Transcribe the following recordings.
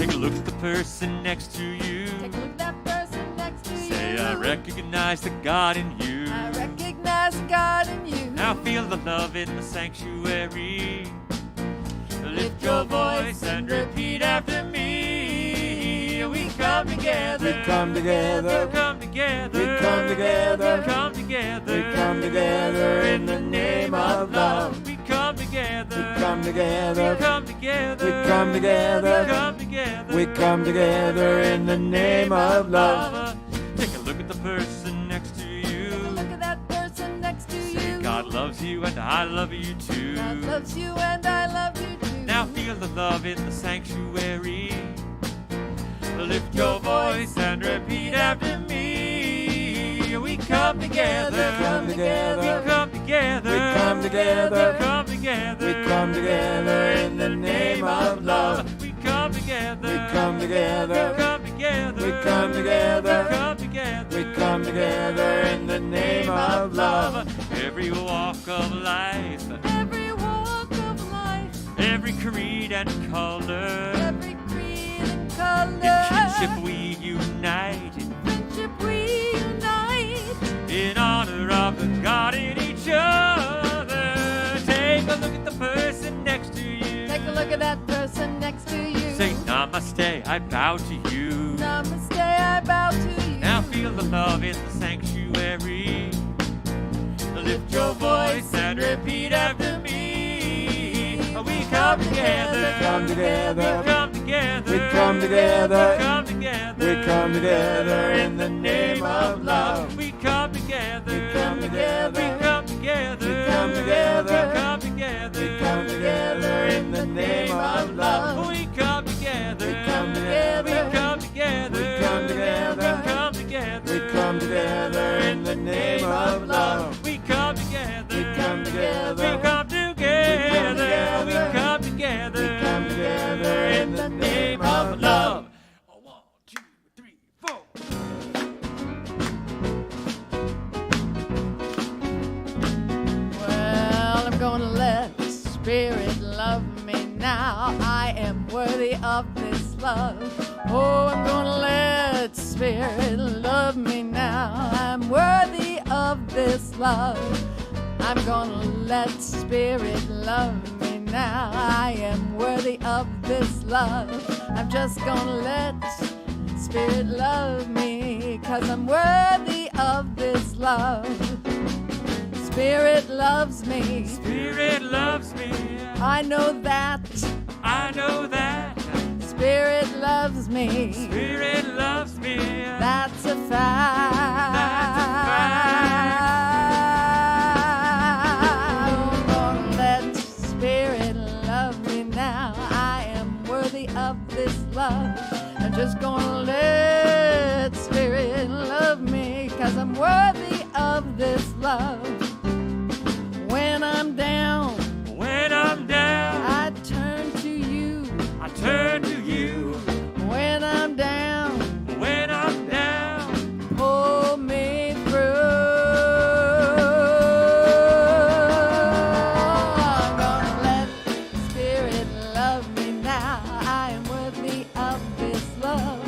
Take a look at the person next to you. Take a look at that person next to you. Say, I recognize the God in you. I recognize God in you. Now feel the love in the sanctuary. Lift your voice and repeat after me. We come together. We come together. We come together. We come together. We come together. We come together in the name of love. We come together. We come together. We come together. We come together. We come together. We come together in the name of love. Take a look at the person next to you. Take a look at that person next to you. God loves you and I love you too. God loves you and I love you too. Now feel the love in the sanctuary. Lift your voice and repeat after me. We come together. We come together. We come together. We come together. We come together. We come together in the name of love. We come together. We come together. We come together. We come together. We come together. We come together in the name of love. Every walk of life. Every walk of life. Every creed and color. Every creed and color. In kinship we unite. In friendship we unite. In honor of the God in each other. Take a look at the person next to you. Take a look at that person next to you. Say namaste, I bow to you. Namaste, I bow to you. Now feel the love in the sanctuary. Lift your voice and repeat after me. We come together. We come together. We come together. We come together. We come together. We come together in the name of love. We come together. We come together. We come together. We come together. We come together. We come together in the name of love. We come together. We come together. We come together. We come together. We come together. We come together in the name of love. We come together. We come together. We come together. We come together. We come together in the name of love. 1, 2, 3, 4. Well, I'm gonna let the Spirit love me now. I am worthy of this love. Oh, I'm gonna let the Spirit love me now. I'm worthy of this love. I'm gonna let the Spirit love me now. I am worthy of this love. I'm just gonna let the Spirit love me, 'cause I'm worthy of this love. Spirit loves me. Spirit loves me. I know that. I know that. Spirit loves me. Spirit loves me. That's a fact. That's a fact. I'm gonna let Spirit love me now. I am worthy of this love. I'm just gonna let Spirit love me, 'cause I'm worthy of this love. When I'm down, I turn to you. I turn to you. When I'm down, pull me through. I'm gonna let Spirit love me now. I am worthy of this love.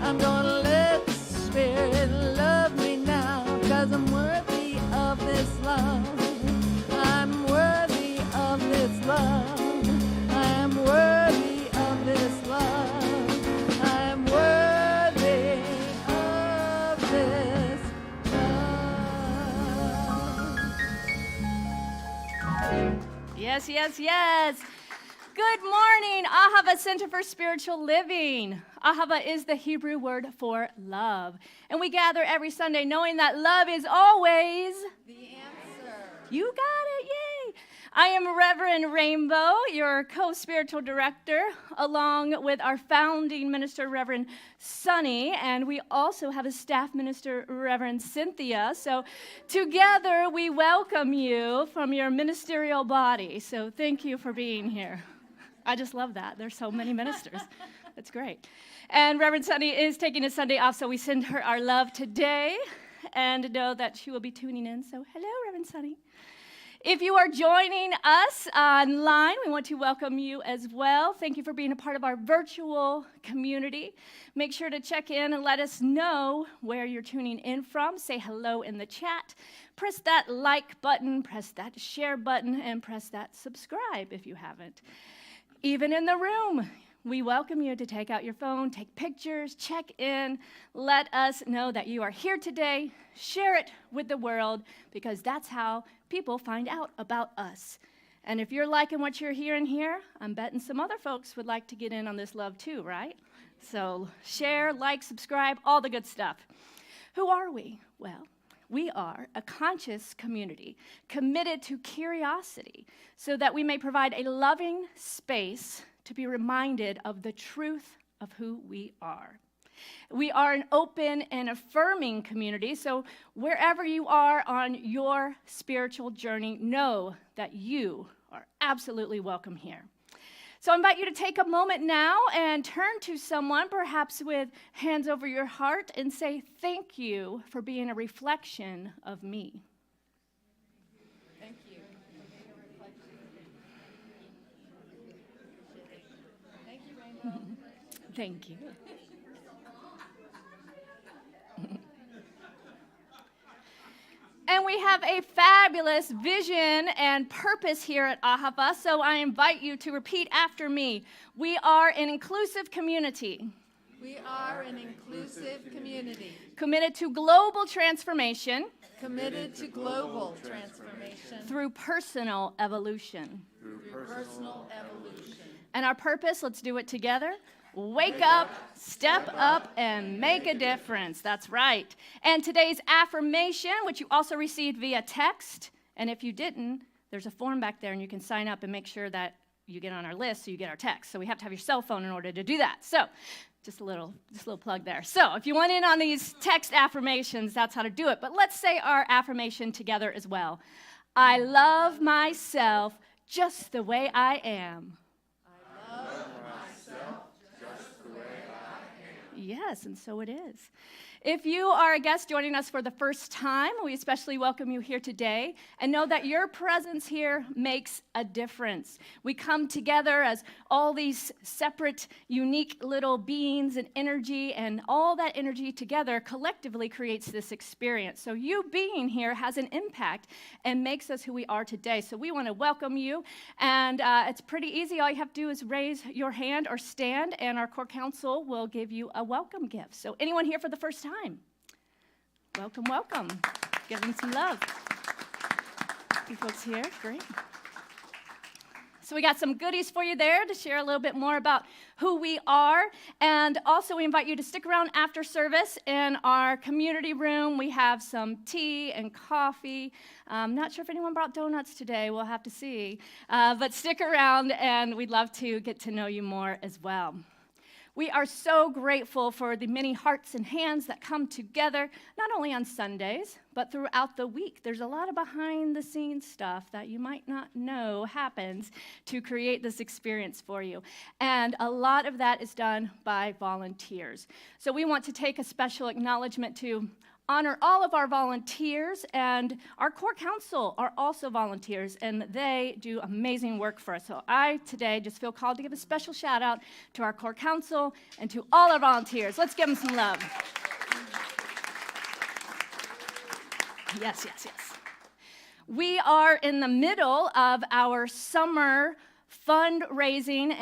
I'm gonna let Spirit love me now, 'cause I'm worthy of this love. I'm worthy of this love. I'm worthy of this love. I'm worthy of this love. Yes, yes, yes. Good morning, Ahava Center for Spiritual Living. Ahava is the Hebrew word for love. And we gather every Sunday knowing that love is always The answer. You got it, yay! I am Reverend Rainbow, your co-spiritual director, along with our founding minister, Reverend Sunny, and we also have a staff minister, Reverend Cynthia. So together we welcome you from your ministerial body. So thank you for being here. I just love that. There's so many ministers. That's great. And Reverend Sunny is taking a Sunday off, so we send her our love today and know that she will be tuning in. So hello, Reverend Sunny. If you are joining us online, we want to welcome you as well. Thank you for being a part of our virtual community. Make sure to check in and let us know where you're tuning in from. Say hello in the chat. Press that like button, press that share button, and press that subscribe if you haven't. Even in the room, we welcome you to take out your phone, take pictures, check in, let us know that you are here today, share it with the world, because that's how people find out about us. And if you're liking what you're hearing here, I'm betting some other folks would like to get in on this love too, right? So share, like, subscribe, all the good stuff. Who are we? Well, we are a conscious community committed to curiosity so that we may provide a loving space to be reminded of the truth of who we are. We are an open and affirming community, so wherever you are on your spiritual journey, know that you are absolutely welcome here. So I invite you to take a moment now and turn to someone, perhaps with hands over your heart, and say, thank you for being a reflection of me. Thank you. Thank you, Rainbow. Thank you. And we have a fabulous vision and purpose here at Ahava, so I invite you to repeat after me. We are an inclusive community. We are an inclusive community. Committed to global transformation. Committed to global transformation. Through personal evolution. Through personal evolution. And our purpose, let's do it together. Wake up, step up, and make a difference. That's right. And today's affirmation, which you also received via text, and if you didn't, there's a form back there, and you can sign up and make sure that you get on our list so you get our text. So we have to have your cell phone in order to do that. So just a little plug there. So if you want in on these text affirmations, that's how to do it. But let's say our affirmation together as well. I love myself just the way I am. Yes, and so it is. If you are a guest joining us for the first time, we especially welcome you here today and know that your presence here makes a difference. We come together as all these separate, unique little beings and energy, and all that energy together collectively creates this experience. So you being here has an impact and makes us who we are today. So we want to welcome you, and it's pretty easy. All you have to do is raise your hand or stand, and our core council will give you a welcome gift. So anyone here for the first time? Welcome, welcome. Give them some love. You folks here, great. So we got some goodies for you there to share a little bit more about who we are. And also we invite you to stick around after service in our community room. We have some tea and coffee. I'm not sure if anyone brought donuts today. We'll have to see. But stick around, and we'd love to get to know you more as well. We are so grateful for the many hearts and hands that come together, not only on Sundays, but throughout the week. There's a lot of behind-the-scenes stuff that you might not know happens to create this experience for you. And a lot of that is done by volunteers. So we want to take a special acknowledgement to honor all of our volunteers, and our core council are also volunteers, and they do amazing work for us. So I today just feel called to give a special shout out to our core council and to all our volunteers. Let's give them some love. Yes, yes, yes. We are in the middle of our summer fundraising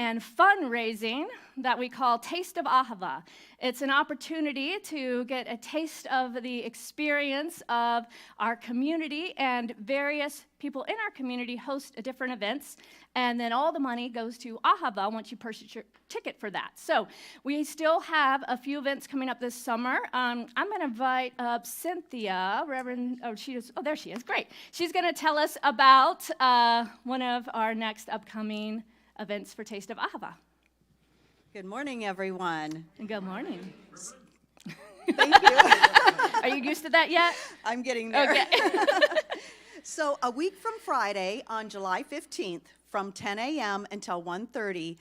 that we call Taste of Ahava. It's an opportunity to get a taste of the experience of our community, and various people in our community host different events, and then all the money goes to Ahava once you purchase your ticket for that. So we still have a few events coming up this summer. I'm going to invite up Cynthia, there she is, great. She's going to tell us about one of our next upcoming events for Taste of Ahava. Good morning, everyone. Good morning. Thank you. Are you used to that yet? I'm getting there. Okay. So a week from Friday, on July 15th, from 10 a.m. until 1:30,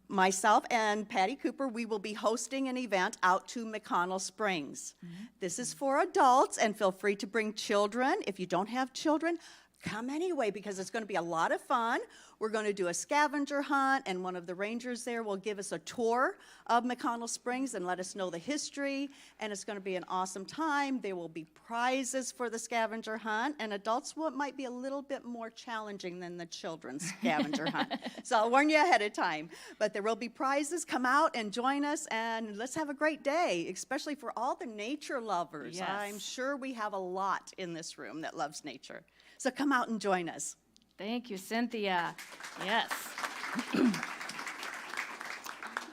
myself and Patty Cooper, we will be hosting an event out to McConnell Springs. Mm-hmm. This is for adults, and feel free to bring children. If you don't have children, come anyway, because it's going to be a lot of fun. We're going to do a scavenger hunt, and one of the rangers there will give us a tour of McConnell Springs and let us know the history, and it's going to be an awesome time. There will be prizes for the scavenger hunt, and adults might be a little bit more challenging than the children's scavenger hunt. So I'll warn you ahead of time. But there will be prizes. Come out and join us, and let's have a great day, especially for all the nature lovers. Yes. I'm sure we have a lot in this room that loves nature. So come out and join us. Thank you, Cynthia. Yes.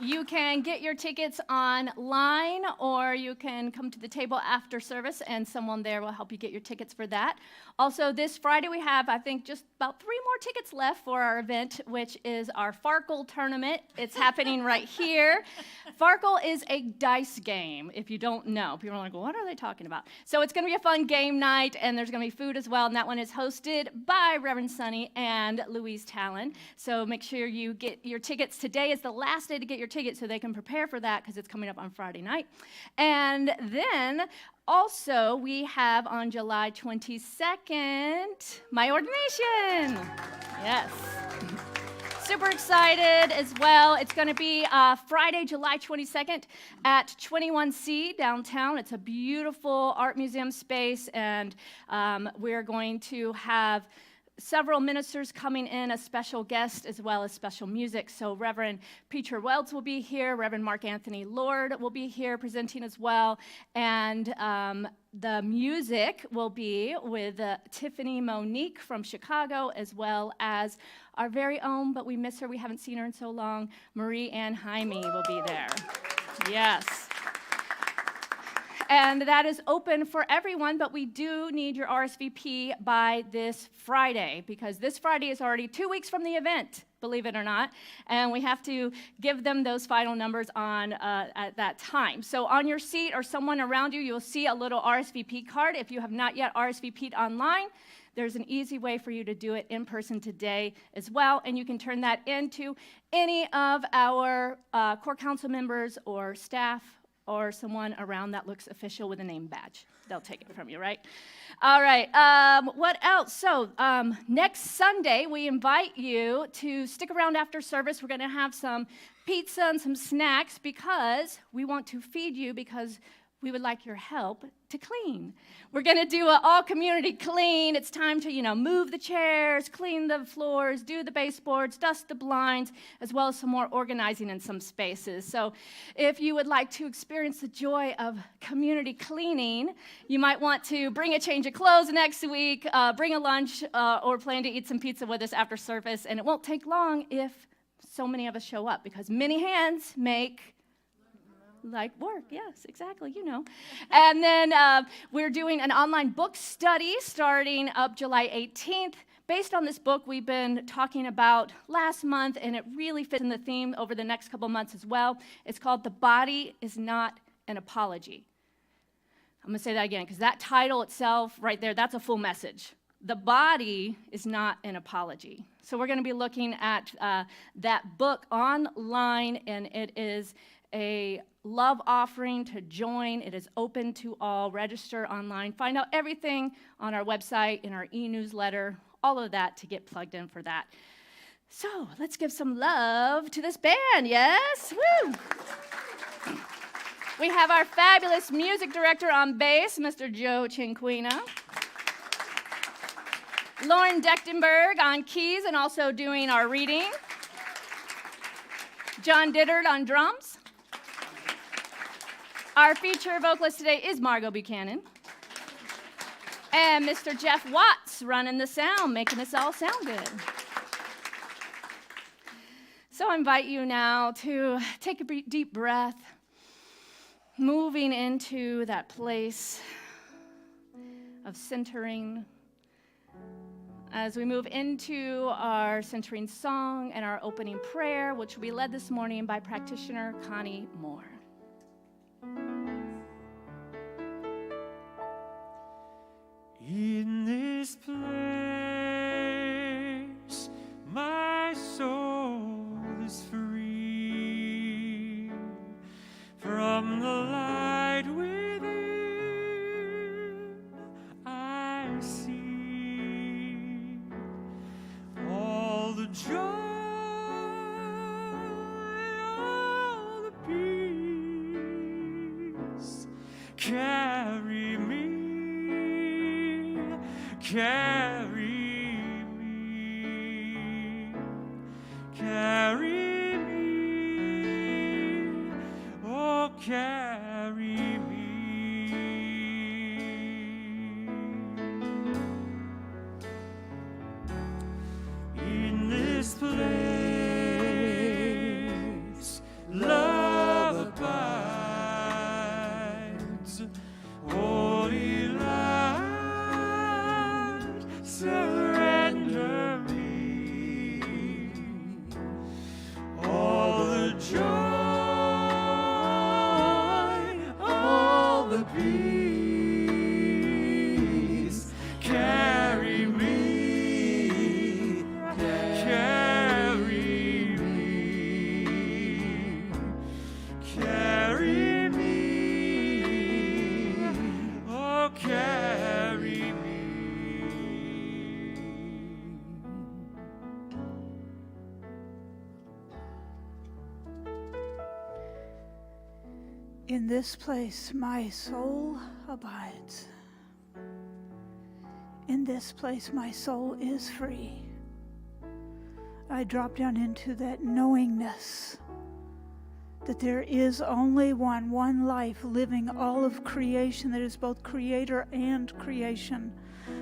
You can get your tickets online, or you can come to the table after service, and someone there will help you get your tickets for that. Also, this Friday we have, I think, just about 3 more tickets left for our event, which is our Farkle tournament. It's happening right here. Farkle is a dice game, if you don't know. People are like, well, what are they talking about? So it's going to be a fun game night, and there's going to be food as well, and that one is hosted by Reverend Sonny and Louise Talon. So make sure you get your tickets. Today is the last day to get your tickets so they can prepare for that, because it's coming up on Friday night. And then also, we have on July 22nd, my ordination. Yes. Super excited as well. It's going to be Friday, July 22nd at 21C downtown. It's a beautiful art museum space, and we're going to have several ministers coming in, a special guest, as well as special music. So Reverend Peter Welds will be here. Reverend Mark Anthony Lord will be here presenting as well. And the music will be with Tiffany Monique from Chicago, as well as our very own, but we miss her, we haven't seen her in so long, Marie Ann Jaime will be there. Yes. And that is open for everyone, but we do need your RSVP by this Friday, because this Friday is already 2 weeks from the event, believe it or not, and we have to give them those final numbers on at that time. So on your seat or someone around you, you'll see a little RSVP card. If you have not yet RSVP'd online, there's an easy way for you to do it in person today as well, and you can turn that into any of our core council members or staff or someone around that looks official with a name badge. They'll take it from you, right? All right, what else? So next Sunday, we invite you to stick around after service. We're gonna have some pizza and some snacks, because we want to feed you, because we would like your help to clean. We're going to do an all-community clean. It's time to, move the chairs, clean the floors, do the baseboards, dust the blinds, as well as some more organizing in some spaces. So if you would like to experience the joy of community cleaning, you might want to bring a change of clothes next week, bring a lunch, or plan to eat some pizza with us after service. And it won't take long if so many of us show up, because many hands make like work, yes, exactly, And then we're doing an online book study starting up July 18th. Based on this book we've been talking about last month, and it really fits in the theme over the next couple months as well. It's called The Body is Not an Apology. I'm going to say that again, because that title itself right there, that's a full message. The body is not an apology. So we're going to be looking at that book online, and it is a love offering to join. It is open to all. Register online. Find out everything on our website, in our e-newsletter, all of that to get plugged in for that. So let's give some love to this band, yes? Woo! We have our fabulous music director on bass, Mr. Joe Cinquina. Lauren Dechtenberg on keys and also doing our reading. John Dittard on drums. Our feature vocalist today is Margot Buchanan. And Mr. Jeff Watts running the sound, making us all sound good. So I invite you now to take a deep breath, moving into that place of centering as we move into our centering song and our opening prayer, which will be led this morning by practitioner Connie Moore. In this place, my soul is free from the light within. I see carry me, carry me, carry me, oh, carry me. In this place, love abides. Holy light, surrender me. All the joy, all the peace, carry me. Carry me, carry me, oh, carry me. In this place, my soul abides. In this place, my soul is free. I drop down into that knowingness that there is only one life living all of creation that is both creator and creation,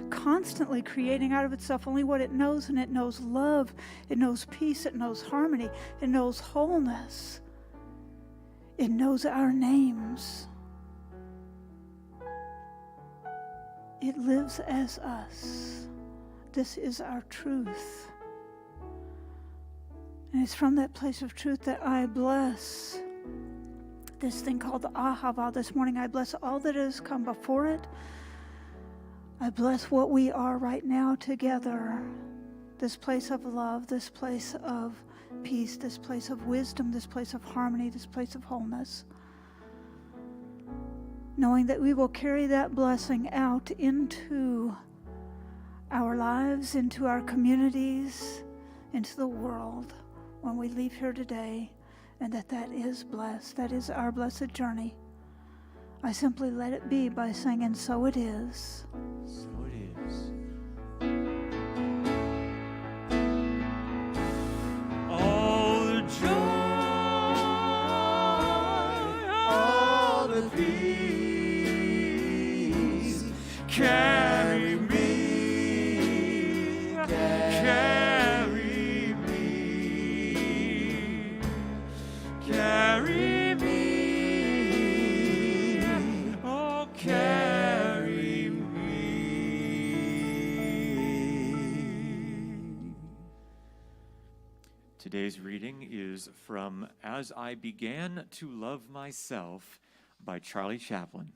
constantly creating out of itself only what it knows, and it knows love, it knows peace, it knows harmony, it knows wholeness, it knows our names. It lives as us. This is our truth. And it's from that place of truth that I bless this thing called the Ahava. This morning I bless all that has come before it. I bless what we are right now together. This place of love, this place of peace, this place of wisdom, this place of harmony, this place of wholeness. Knowing that we will carry that blessing out into our lives, into our communities, into the world when we leave here today, and that is blessed. That is our blessed journey. I simply let it be by saying, and so it is. So it is. All the joy, all the peace, carry me, carry me, carry me, oh, carry me. Today's reading is from As I Began to Love Myself by Charlie Chaplin.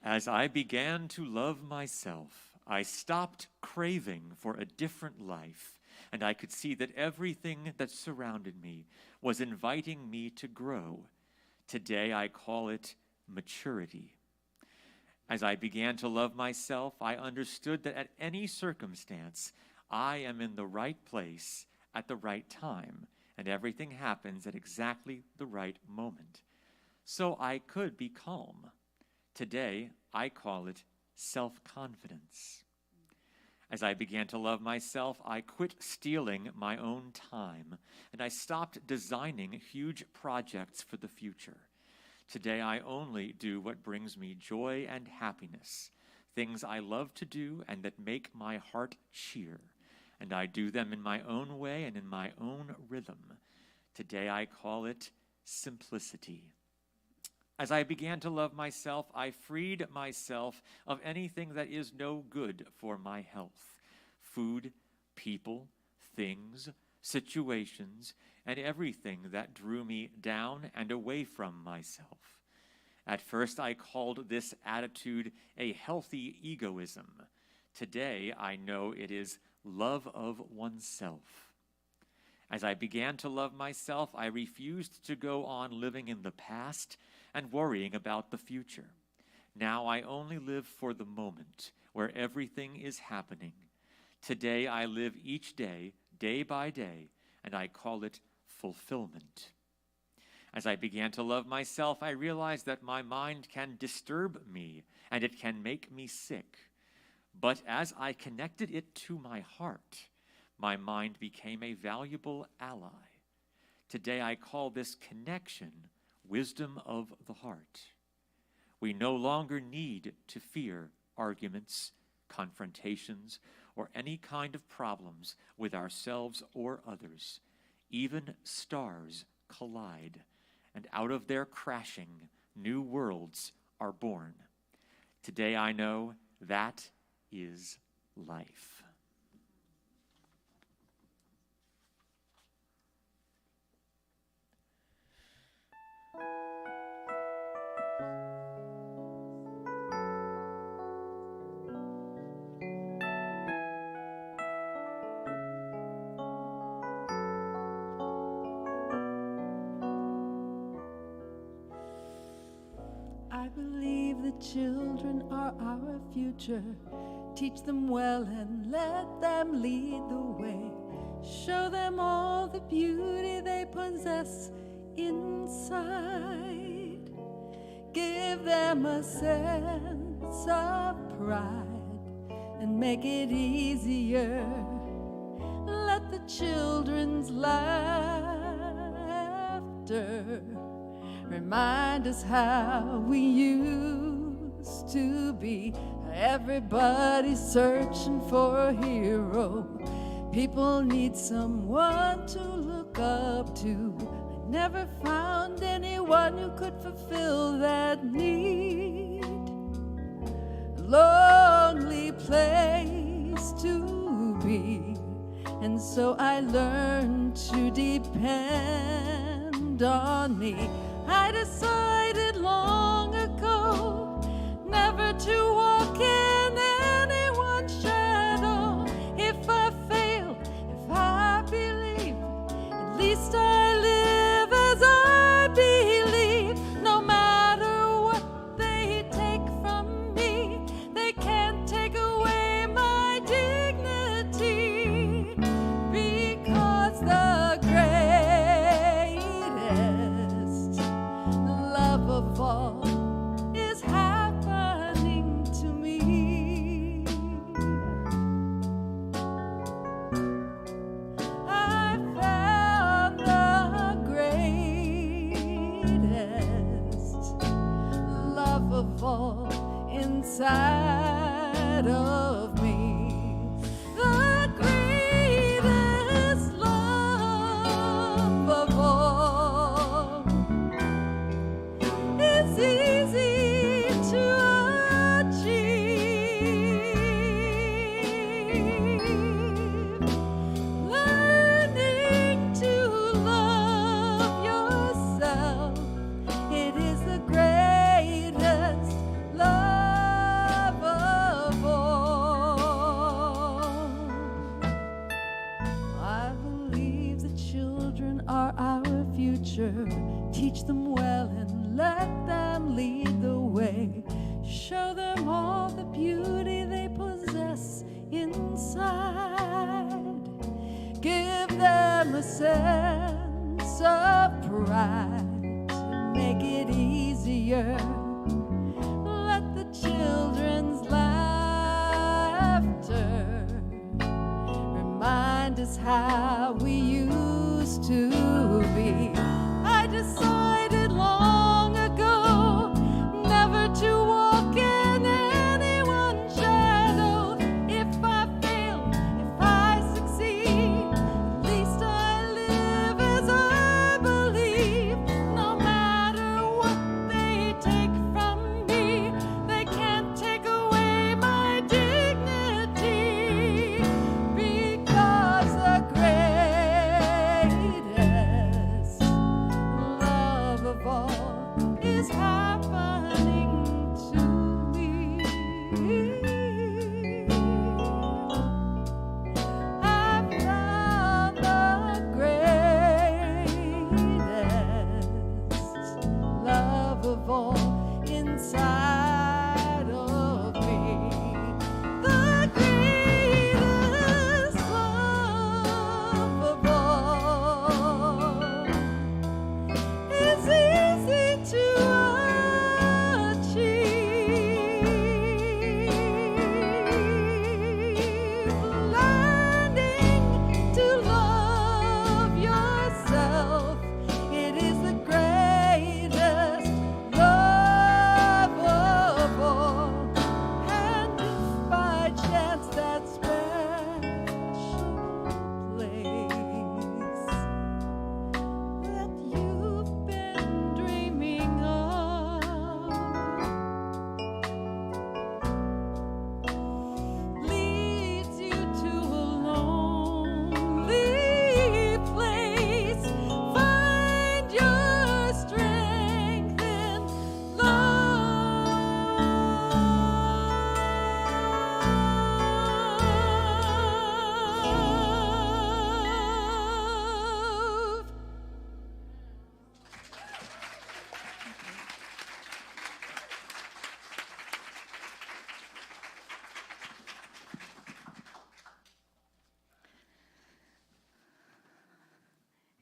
As I began to love myself, I stopped craving for a different life, and I could see that everything that surrounded me was inviting me to grow. Today I call it maturity. As I began to love myself, I understood that at any circumstance, I am in the right place at the right time, and everything happens at exactly the right moment. So I could be calm. Today, I call it self-confidence. As I began to love myself, I quit stealing my own time, and I stopped designing huge projects for the future. Today, I only do what brings me joy and happiness, things I love to do and that make my heart cheer, and I do them in my own way and in my own rhythm. Today, I call it simplicity. As I began to love myself, I freed myself of anything that is no good for my health. Food, people, things, situations, and everything that drew me down and away from myself. At first, I called this attitude a healthy egoism. Today, I know it is love of oneself. As I began to love myself, I refused to go on living in the past and worrying about the future. Now I only live for the moment where everything is happening. Today I live each day, day by day, and I call it fulfillment. As I began to love myself, I realized that my mind can disturb me and it can make me sick. But as I connected it to my heart, my mind became a valuable ally. Today I call this connection wisdom of the heart. We no longer need to fear arguments, confrontations, or any kind of problems with ourselves or others. Even stars collide, and out of their crashing, new worlds are born. Today I know that is life. I believe the children are our future. Teach them well and let them lead the way. Show them all the beauty they possess inside. Give them a sense of pride and make it easier. Let the children's laughter remind us how we used to be. Everybody's searching for a hero. People need someone to look up to. I never found anyone who could fulfill that need. A lonely place to be. And so I learned to depend on me. I decided long ago never to walk in anyone's shadow. If I fail, if I believe, at least I live as I believe. No matter what they take from me, they can't take away my dignity, because the greatest love of all is happening to me. I found the greatest love of all inside of me. The greatest love of all. It's easy to achieve. Learning to love yourself, it is the greatest love of all. I believe the children are our future. Teach them well and let them lead the way. Show them all the beauty they possess inside. Give them a sense of pride to make it easier. Let the children's laughter remind us how we used to be. I decided long ago never to walk in anyone's shadow. If I fail, if I succeed, at least I live as I believe. No matter what they take from me, they can't take away my dignity, because the greatest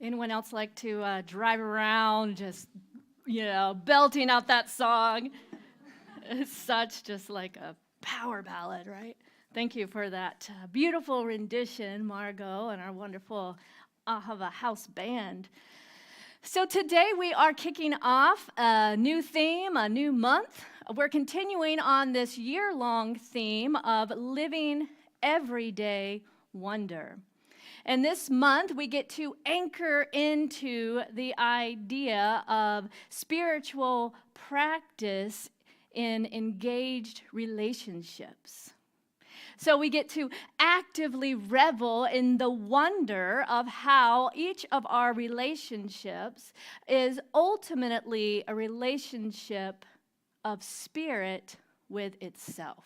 Anyone else like to drive around just, belting out that song? It's such just like a power ballad, right? Thank you for that beautiful rendition, Margot, and our wonderful Ahava House Band. So today we are kicking off a new theme, a new month. We're continuing on this year-long theme of living everyday wonder. And this month, we get to anchor into the idea of spiritual practice in engaged relationships. So we get to actively revel in the wonder of how each of our relationships is ultimately a relationship of spirit with itself.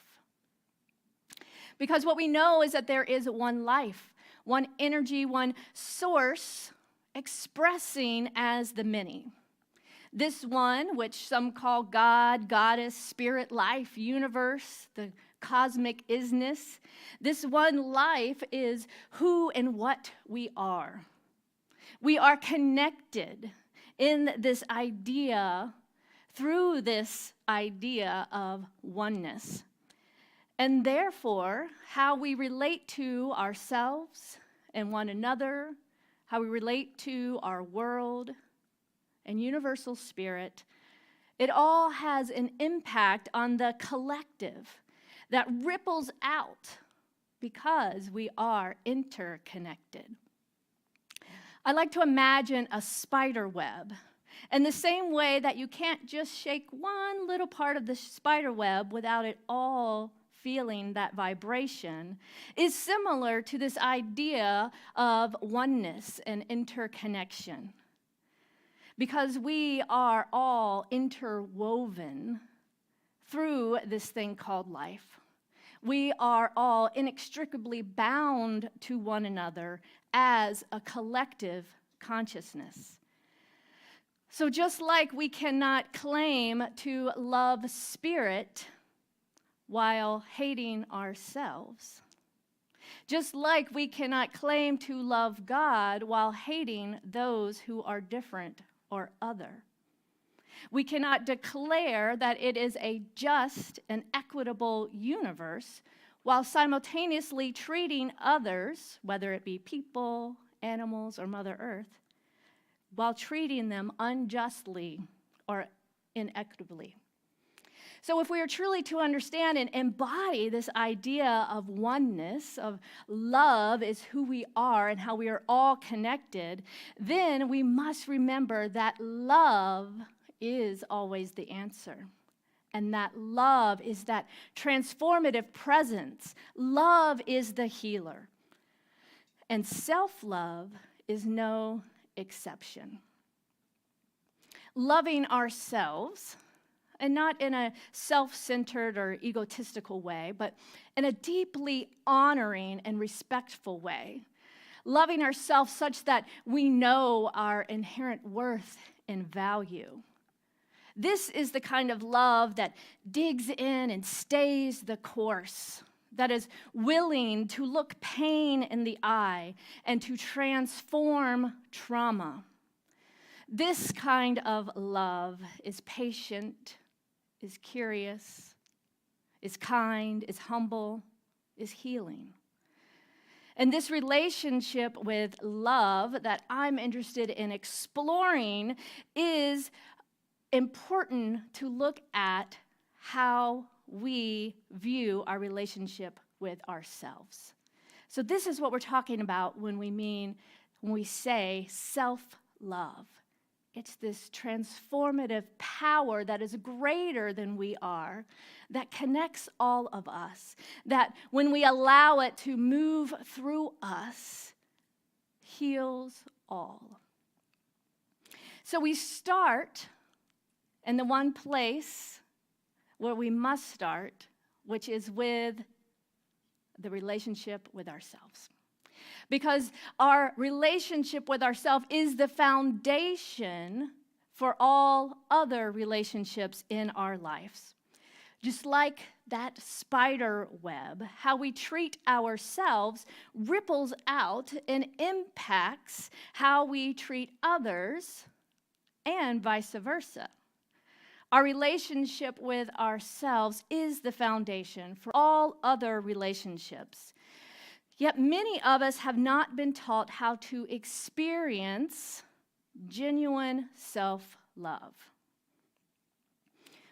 Because what we know is that there is one life, one energy, one source expressing as the many. This one, which some call God, goddess, spirit, life, universe, the cosmic isness, this one life is who and what we are. We are connected in this idea, through this idea of oneness. And therefore, how we relate to ourselves and one another, how we relate to our world and universal spirit, it all has an impact on the collective that ripples out because we are interconnected. I like to imagine a spider web. In the same way that you can't just shake one little part of the spider web without it all feeling that vibration, is similar to this idea of oneness and interconnection. Because we are all interwoven through this thing called life. We are all inextricably bound to one another as a collective consciousness. So just like we cannot claim to love spirit while hating ourselves, just like we cannot claim to love God while hating those who are different or other, we cannot declare that it is a just and equitable universe while simultaneously treating others, whether it be people, animals, or Mother Earth, while treating them unjustly or inequitably. So if we are truly to understand and embody this idea of oneness, of love is who we are and how we are all connected, then we must remember that love is always the answer. And that love is that transformative presence. Love is the healer. And self-love is no exception. Loving ourselves, and not in a self-centered or egotistical way, but in a deeply honoring and respectful way. Loving ourselves such that we know our inherent worth and value. This is the kind of love that digs in and stays the course, that is willing to look pain in the eye and to transform trauma. This kind of love is patient, is curious, is kind, is humble, is healing. And this relationship with love that I'm interested in exploring is important to look at how we view our relationship with ourselves. So this is what we're talking about when we say self-love. It's this transformative power that is greater than we are, that connects all of us, that when we allow it to move through us, heals all. So we start in the one place where we must start, which is with the relationship with ourselves. Because our relationship with ourselves is the foundation for all other relationships in our lives. Just like that spider web, how we treat ourselves ripples out and impacts how we treat others, and vice versa. Our relationship with ourselves is the foundation for all other relationships. Yet many of us have not been taught how to experience genuine self-love.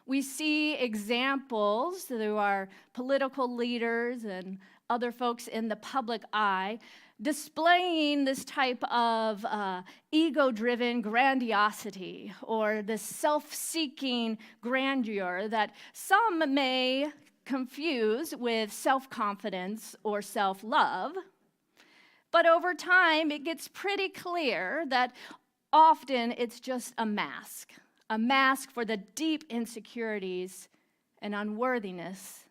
We see examples through our political leaders and other folks in the public eye displaying this type of ego-driven grandiosity or this self-seeking grandeur that some may confuse with self-confidence or self-love. But over time, it gets pretty clear that often it's just a mask for the deep insecurities and unworthiness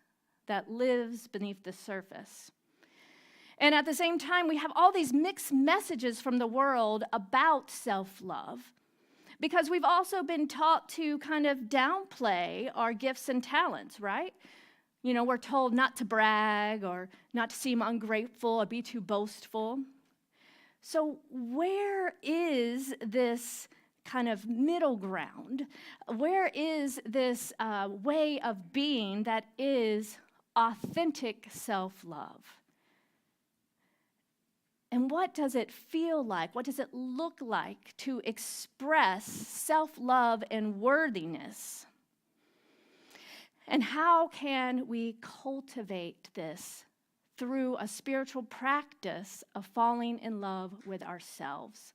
that lives beneath the surface. And at the same time, we have all these mixed messages from the world about self-love, because we've also been taught to kind of downplay our gifts and talents, right? You know, we're told not to brag or not to seem ungrateful or be too boastful. So where is this kind of middle ground? Where is this way of being that is authentic self-love? And what does it feel like? What does it look like to express self-love and worthiness? And how can we cultivate this through a spiritual practice of falling in love with ourselves?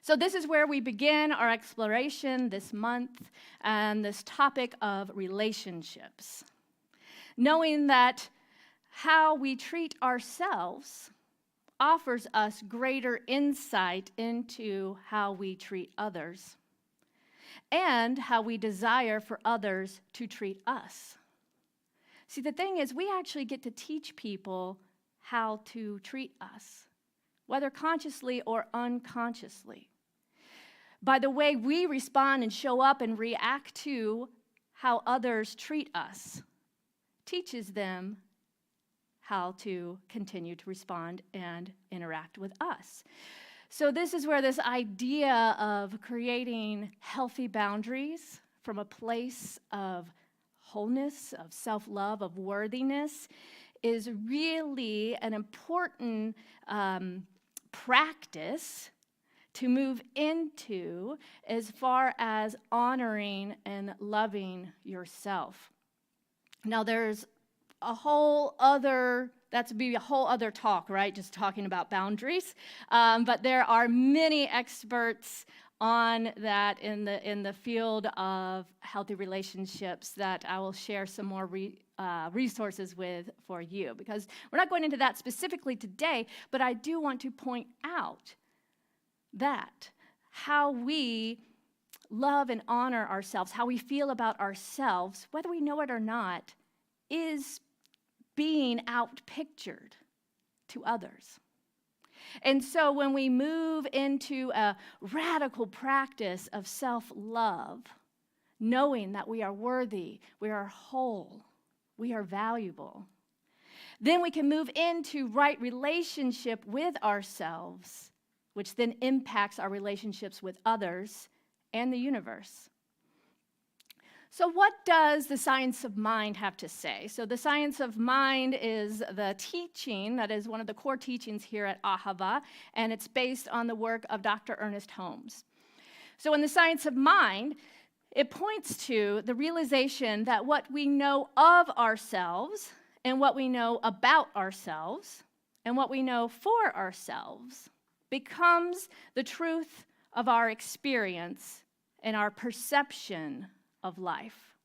So this is where we begin our exploration this month and this topic of relationships. Knowing that how we treat ourselves offers us greater insight into how we treat others and how we desire for others to treat us. See, the thing is, we actually get to teach people how to treat us, whether consciously or unconsciously, by the way we respond and show up and react to how others treat us. Teaches them how to continue to respond and interact with us. So this is where this idea of creating healthy boundaries from a place of wholeness, of self-love, of worthiness is really an important practice to move into as far as honoring and loving yourself. Now there's a whole other talk, right? Just talking about boundaries. But there are many experts on that in the field of healthy relationships that I will share some more resources with for you, because we're not going into that specifically today, but I do want to point out that how we love and honor ourselves, how we feel about ourselves, whether we know it or not, is being outpictured to others. And so when we move into a radical practice of self-love, knowing that we are worthy, we are whole, we are valuable, then we can move into right relationship with ourselves, which then impacts our relationships with others and the universe. So what does the science of mind have to say? So the science of mind is the teaching that is one of the core teachings here at Ahava, and it's based on the work of Dr. Ernest Holmes. So in the science of mind, it points to the realization that what we know of ourselves and what we know about ourselves and what we know for ourselves becomes the truth of our experience and our perception of life.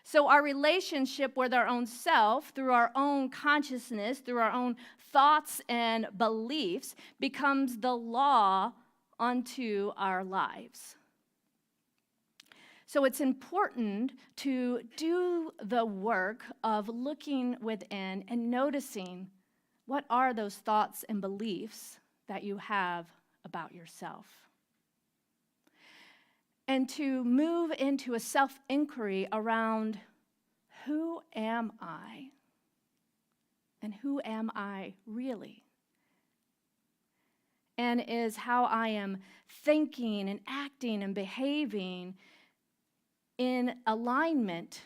So our relationship with our own self, through our own consciousness, through our own thoughts and beliefs, becomes the law unto our lives. So it's important to do the work of looking within and noticing what are those thoughts and beliefs that you have about yourself. And to move into a self-inquiry around who am I? And who am I really? And is how I am thinking and acting and behaving in alignment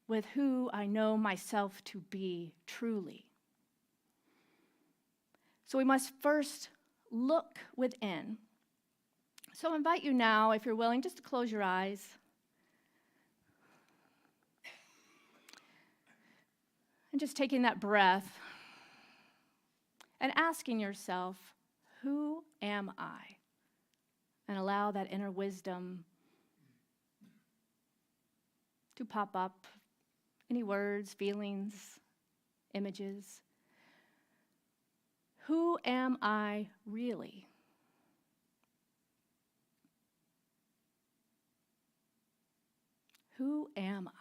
with who I know myself to be truly? So we must first look within. So I invite you now, if you're willing, just to close your eyes. And just taking that breath and asking yourself, who am I? And allow that inner wisdom to pop up. Any words, feelings, images. Who am I really? Who am I?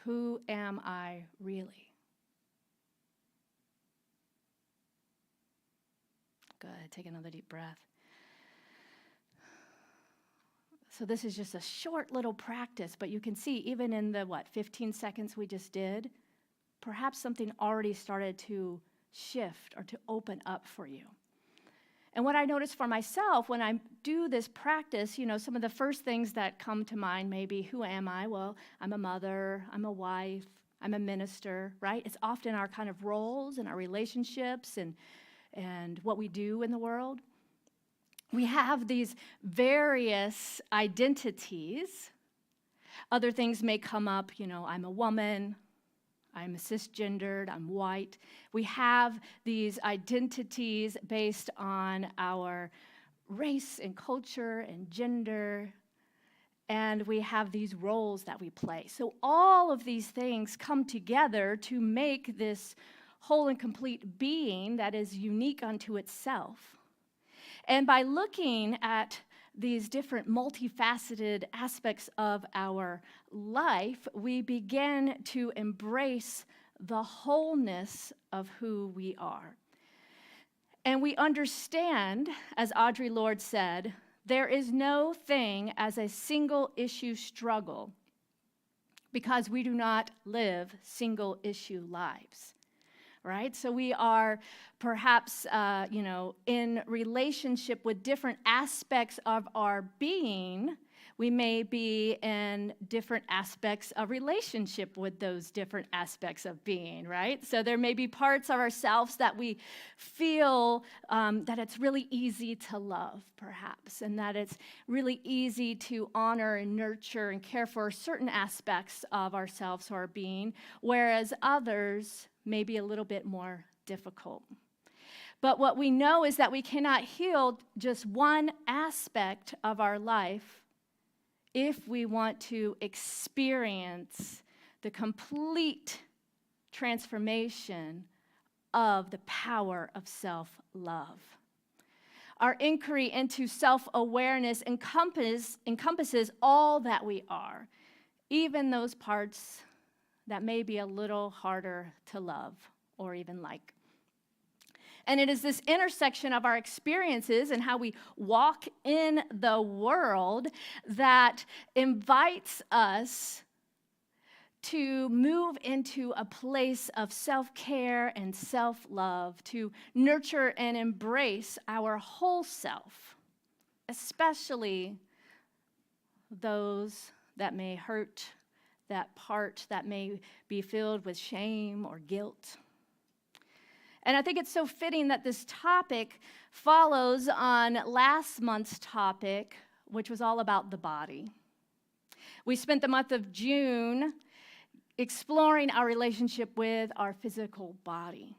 Who am I really? Good. Take another deep breath. So this is just a short little practice, but you can see even in the, 15 seconds we just did, perhaps something already started to shift or to open up for you. And what I notice for myself when I do this practice, some of the first things that come to mind may be, who am I? Well, I'm a mother, I'm a wife, I'm a minister, right? It's often our kind of roles and our relationships and what we do in the world. We have these various identities. Other things may come up, I'm a woman, I'm cisgendered, I'm white. We have these identities based on our race and culture and gender, and we have these roles that we play. So all of these things come together to make this whole and complete being that is unique unto itself. And by looking at these different multifaceted aspects of our life, we begin to embrace the wholeness of who we are. And we understand, as Audre Lorde said, there is no thing as a single issue struggle because we do not live single issue lives. Right? So we are perhaps, in relationship with different aspects of our being. We may be in different aspects of relationship with those different aspects of being, right? So there may be parts of ourselves that we feel that it's really easy to love, perhaps, and that it's really easy to honor and nurture and care for certain aspects of ourselves or our being, whereas others may be a little bit more difficult. But what we know is that we cannot heal just one aspect of our life if we want to experience the complete transformation of the power of self-love. Our inquiry into self-awareness encompasses all that we are, even those parts that may be a little harder to love or even like. And it is this intersection of our experiences and how we walk in the world that invites us to move into a place of self-care and self-love, to nurture and embrace our whole self, especially those that may hurt, that part that may be filled with shame or guilt. And I think it's so fitting that this topic follows on last month's topic, which was all about the body. We spent the month of June exploring our relationship with our physical body.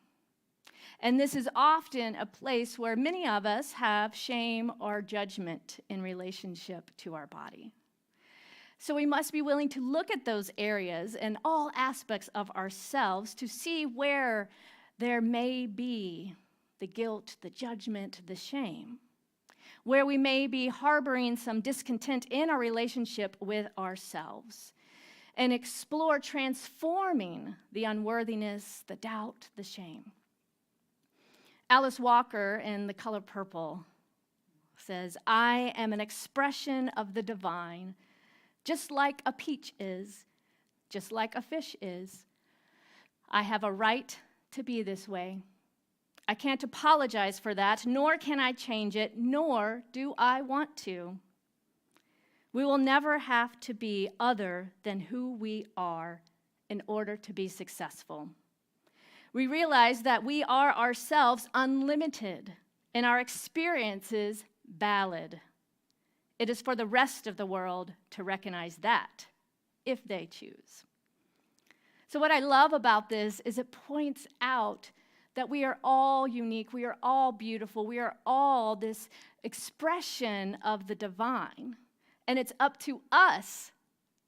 And this is often a place where many of us have shame or judgment in relationship to our body. So we must be willing to look at those areas and all aspects of ourselves to see where there may be the guilt, the judgment, the shame, where we may be harboring some discontent in our relationship with ourselves, and explore transforming the unworthiness, the doubt, the shame. Alice Walker in The Color Purple says, I am an expression of the divine, just like a peach is, just like a fish is. I have a right to be this way. I can't apologize for that, nor can I change it, nor do I want to. We will never have to be other than who we are in order to be successful. We realize that we are ourselves unlimited and our experiences valid. It is for the rest of the world to recognize that, if they choose. So what I love about this is it points out that we are all unique, we are all beautiful, we are all this expression of the divine. And it's up to us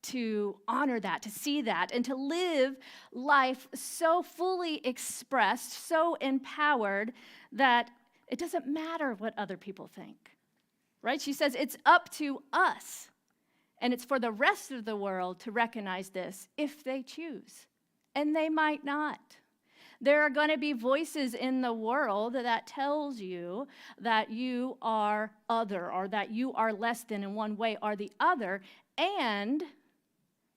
to honor that, to see that, and to live life so fully expressed, so empowered, that it doesn't matter what other people think, right? She says it's up to us, and it's for the rest of the world to recognize this if they choose, and they might not. There are going to be voices in the world that tells you that you are other or that you are less than in one way or the other, and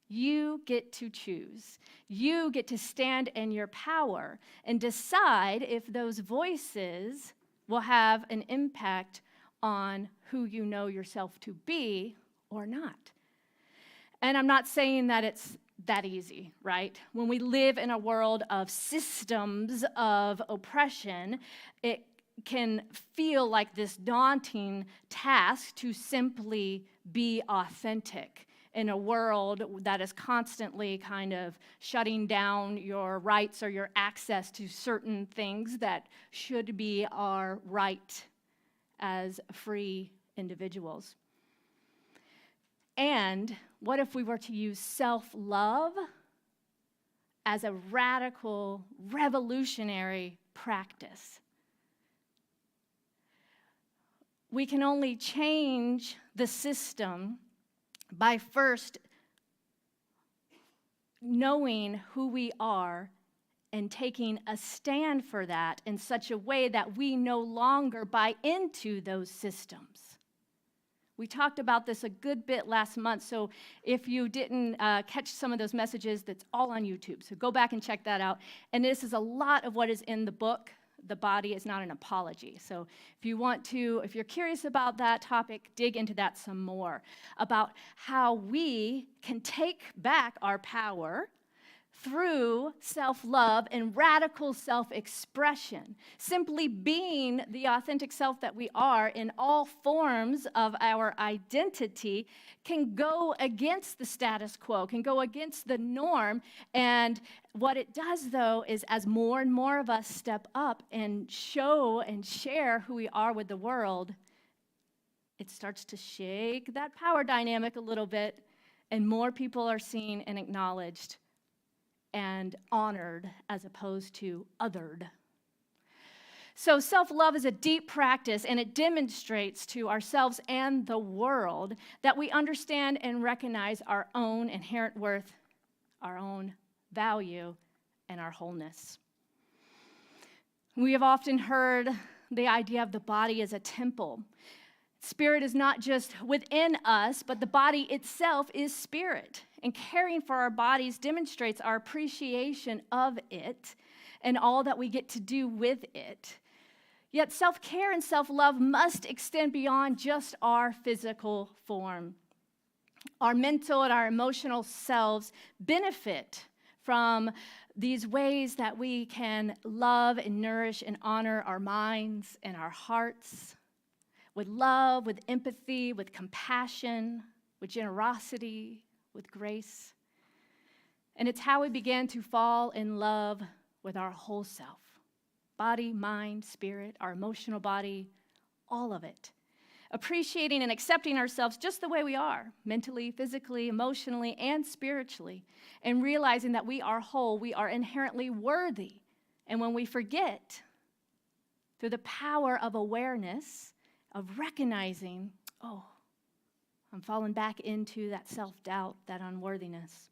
you get to choose. You get to stand in your power and decide if those voices will have an impact on who you know yourself to be or not. And I'm not saying that it's that easy, right? When we live in a world of systems of oppression, it can feel like this daunting task to simply be authentic in a world that is constantly kind of shutting down your rights or your access to certain things that should be our right as free individuals. And what if we were to use self-love as a radical, revolutionary practice? We can only change the system by first knowing who we are and taking a stand for that in such a way that we no longer buy into those systems. We talked about this a good bit last month, so if you didn't catch some of those messages, that's all on YouTube, so go back and check that out. And this is a lot of what is in the book. The Body is Not an Apology. So if you're curious about that topic, dig into that some more, about how we can take back our power through self-love and radical self-expression. Simply being the authentic self that we are in all forms of our identity can go against the status quo, can go against the norm. And what it does, though, is as more and more of us step up and show and share who we are with the world, it starts to shake that power dynamic a little bit, and more people are seen and acknowledged and honored as opposed to othered. So self-love is a deep practice, and it demonstrates to ourselves and the world that we understand and recognize our own inherent worth, our own value, and our wholeness. We have often heard the idea of the body as a temple. Spirit is not just within us, but the body itself is spirit. And caring for our bodies demonstrates our appreciation of it and all that we get to do with it. Yet self-care and self-love must extend beyond just our physical form. Our mental and our emotional selves benefit from these ways that we can love and nourish and honor our minds and our hearts with love, with empathy, with compassion, with generosity, with grace. And it's how we begin to fall in love with our whole self. Body, mind, spirit, our emotional body, all of it. Appreciating and accepting ourselves just the way we are, mentally, physically, emotionally, and spiritually, and realizing that we are whole, we are inherently worthy. And when we forget, through the power of awareness, of recognizing, oh, I'm falling back into that self-doubt, that unworthiness.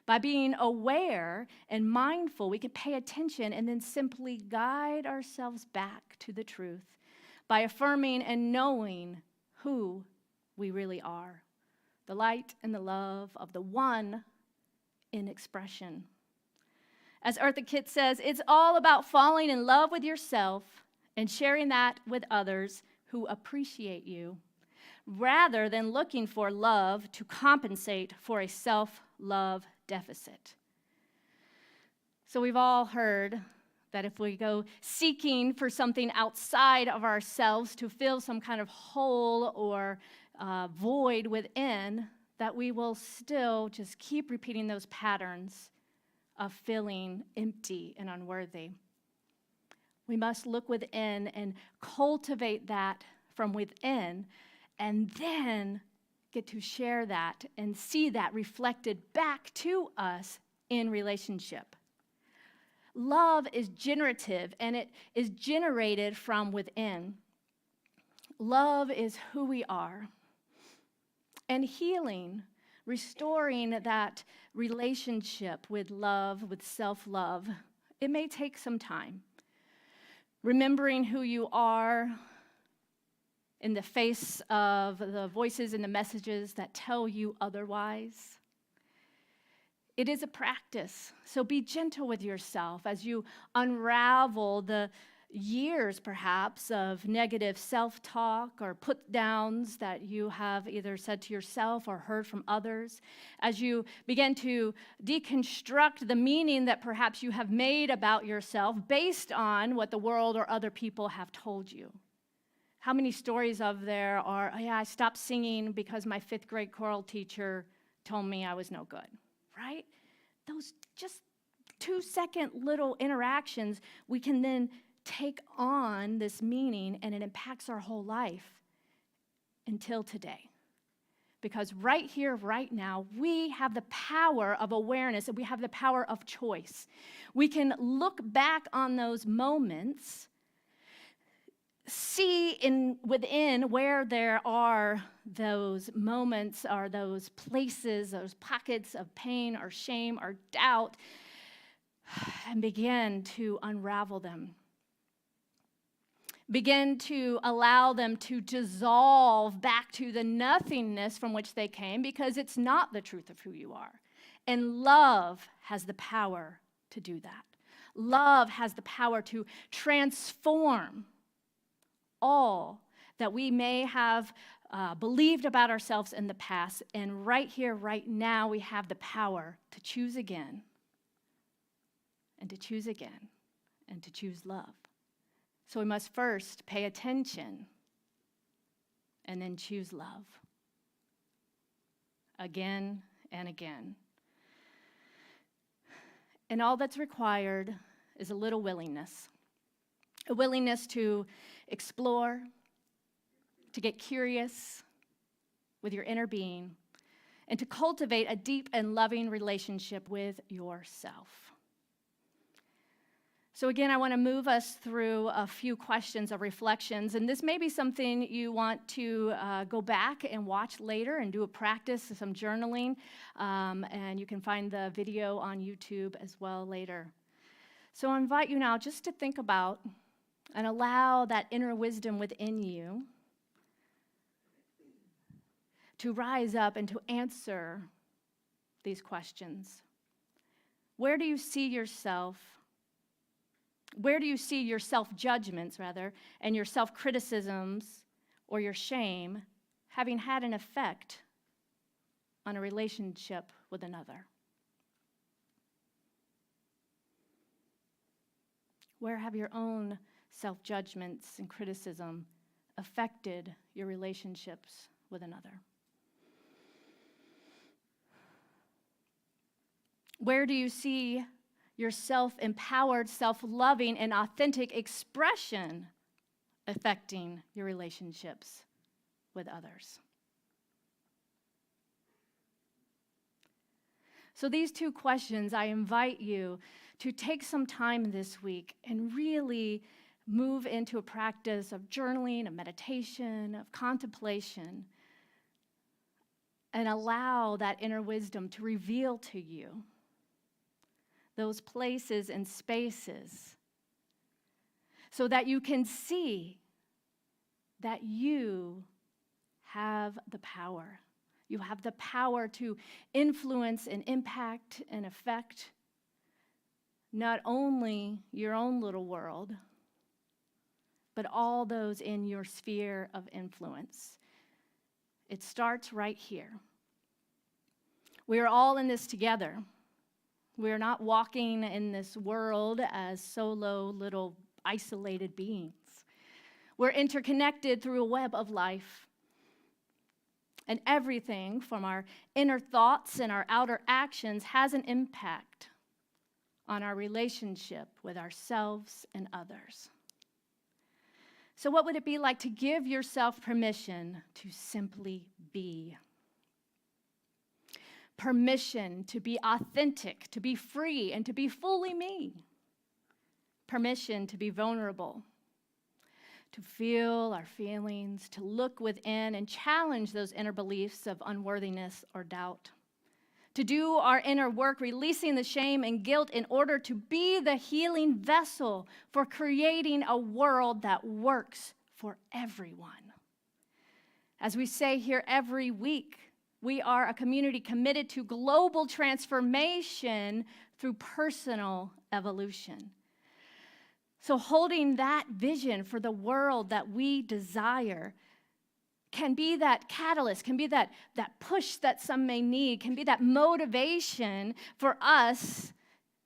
By being aware and mindful, we can pay attention and then simply guide ourselves back to the truth by affirming and knowing who we really are, the light and the love of the one in expression. As Eartha Kitt says, it's all about falling in love with yourself and sharing that with others who appreciate you, rather than looking for love to compensate for a self-love deficit. So we've all heard that if we go seeking for something outside of ourselves to fill some kind of hole or void within, that we will still just keep repeating those patterns of feeling empty and unworthy. We must look within and cultivate that from within, and then get to share that and see that reflected back to us in relationship. Love is generative, and it is generated from within. Love is who we are. And healing, restoring that relationship with love, with self-love, it may take some time. Remembering who you are in the face of the voices and the messages that tell you otherwise. It is a practice, so be gentle with yourself as you unravel the years, perhaps, of negative self-talk or put-downs that you have either said to yourself or heard from others, as you begin to deconstruct the meaning that perhaps you have made about yourself based on what the world or other people have told you. How many stories of there are, oh yeah, I stopped singing because my 5th grade choral teacher told me I was no good, right? Those just 2-second little interactions, we can then take on this meaning, and it impacts our whole life until today. Because right here, right now, we have the power of awareness, and we have the power of choice. We can look back on those moments, see within where there are those moments or those places, those pockets of pain or shame or doubt, and begin to unravel them. Begin to allow them to dissolve back to the nothingness from which they came, because it's not the truth of who you are. And love has the power to do that. Love has the power to transform all that we may have believed about ourselves in the past. And right here, right now, we have the power to choose again, and to choose again, and to choose love. So we must first pay attention and then choose love again and again. And all that's required is a little willingness. A willingness to explore, to get curious with your inner being, and to cultivate a deep and loving relationship with yourself. So again, I want to move us through a few questions of reflections, and this may be something you want to go back and watch later and do a practice, some journaling, and you can find the video on YouTube as well later. So I invite you now just to think about and allow that inner wisdom within you to rise up and to answer these questions. Where do you see yourself? Where do you see your self-judgments, rather, and your self-criticisms or your shame having had an effect on a relationship with another? Where have your own self-judgments and criticism affected your relationships with another? Where do you see your self-empowered, self-loving, and authentic expression affecting your relationships with others? So these 2 questions, I invite you to take some time this week and really move into a practice of journaling, of meditation, of contemplation, and allow that inner wisdom to reveal to you those places and spaces so that you can see that you have the power. You have the power to influence and impact and affect not only your own little world, but all those in your sphere of influence. It starts right here. We are all in this together. We are not walking in this world as solo, little, isolated beings. We're interconnected through a web of life. And everything from our inner thoughts and our outer actions has an impact on our relationship with ourselves and others. So what would it be like to give yourself permission to simply be? Permission to be authentic, to be free, and to be fully me. Permission to be vulnerable, to feel our feelings, to look within and challenge those inner beliefs of unworthiness or doubt. To do our inner work, releasing the shame and guilt in order to be the healing vessel for creating a world that works for everyone. As we say here every week, we are a community committed to global transformation through personal evolution. So holding that vision for the world that we desire can be that catalyst, can be that push that some may need, can be that motivation for us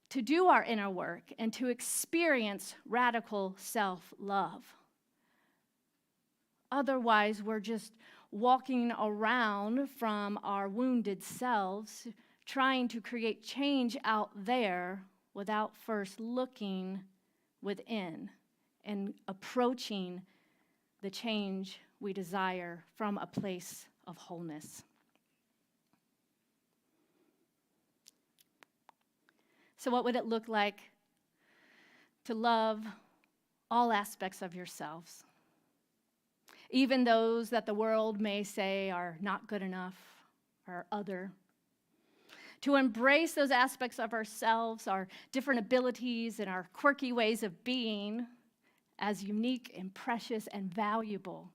to do our inner work and to experience radical self-love. Otherwise, we're just walking around from our wounded selves, trying to create change out there without first looking within and approaching the change we desire from a place of wholeness. So what would it look like to love all aspects of yourselves, even those that the world may say are not good enough or other? To embrace those aspects of ourselves, our different abilities and our quirky ways of being as unique and precious and valuable.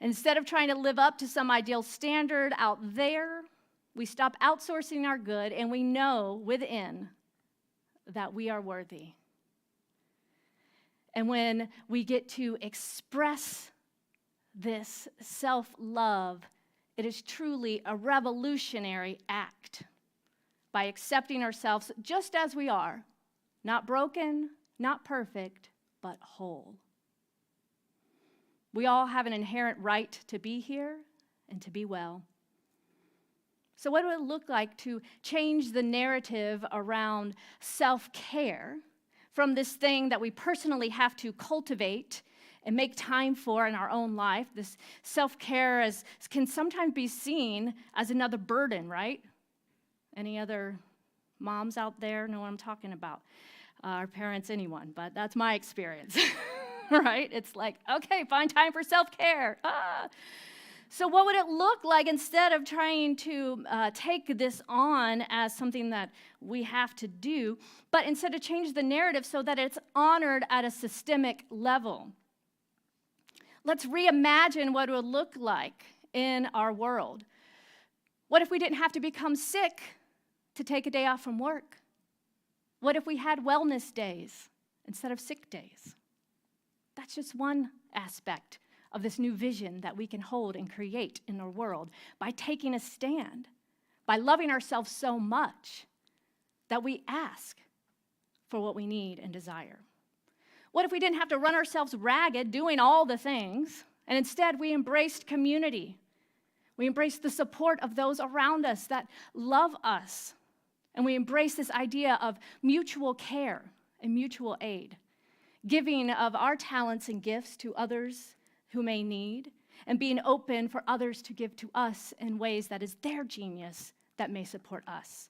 Instead of trying to live up to some ideal standard out there, we stop outsourcing our good and we know within that we are worthy. And when we get to express this self-love, it is truly a revolutionary act by accepting ourselves just as we are, not broken, not perfect, but whole. We all have an inherent right to be here and to be well. So what would it look like to change the narrative around self-care from this thing that we personally have to cultivate and make time for in our own life? This self-care can sometimes be seen as another burden, right? Any other moms out there know what I'm talking about? Our parents, anyone, but that's my experience, right? It's like, okay, find time for self-care. So what would it look like instead of trying to take this on as something that we have to do, but instead of change the narrative so that it's honored at a systemic level? Let's reimagine what it would look like in our world. What if we didn't have to become sick to take a day off from work? What if we had wellness days instead of sick days? That's just one aspect of this new vision that we can hold and create in our world by taking a stand, by loving ourselves so much that we ask for what we need and desire. What if we didn't have to run ourselves ragged doing all the things, and instead we embraced community? We embraced the support of those around us that love us, and we embrace this idea of mutual care and mutual aid, giving of our talents and gifts to others who may need, and being open for others to give to us in ways that is their genius that may support us.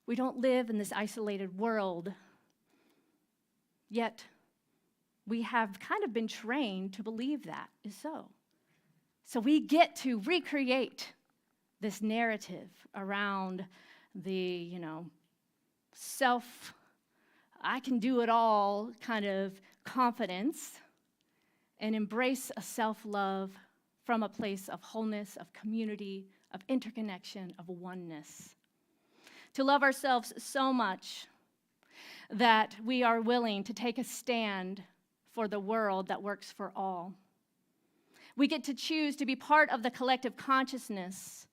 We don't live in this isolated world, yet we have kind of been trained to believe that is so. So we get to recreate this narrative around the, self, I can do it all kind of confidence, and embrace a self-love from a place of wholeness, of community, of interconnection, of oneness. To love ourselves so much that we are willing to take a stand for the world that works for all. We get to choose to be part of the collective consciousness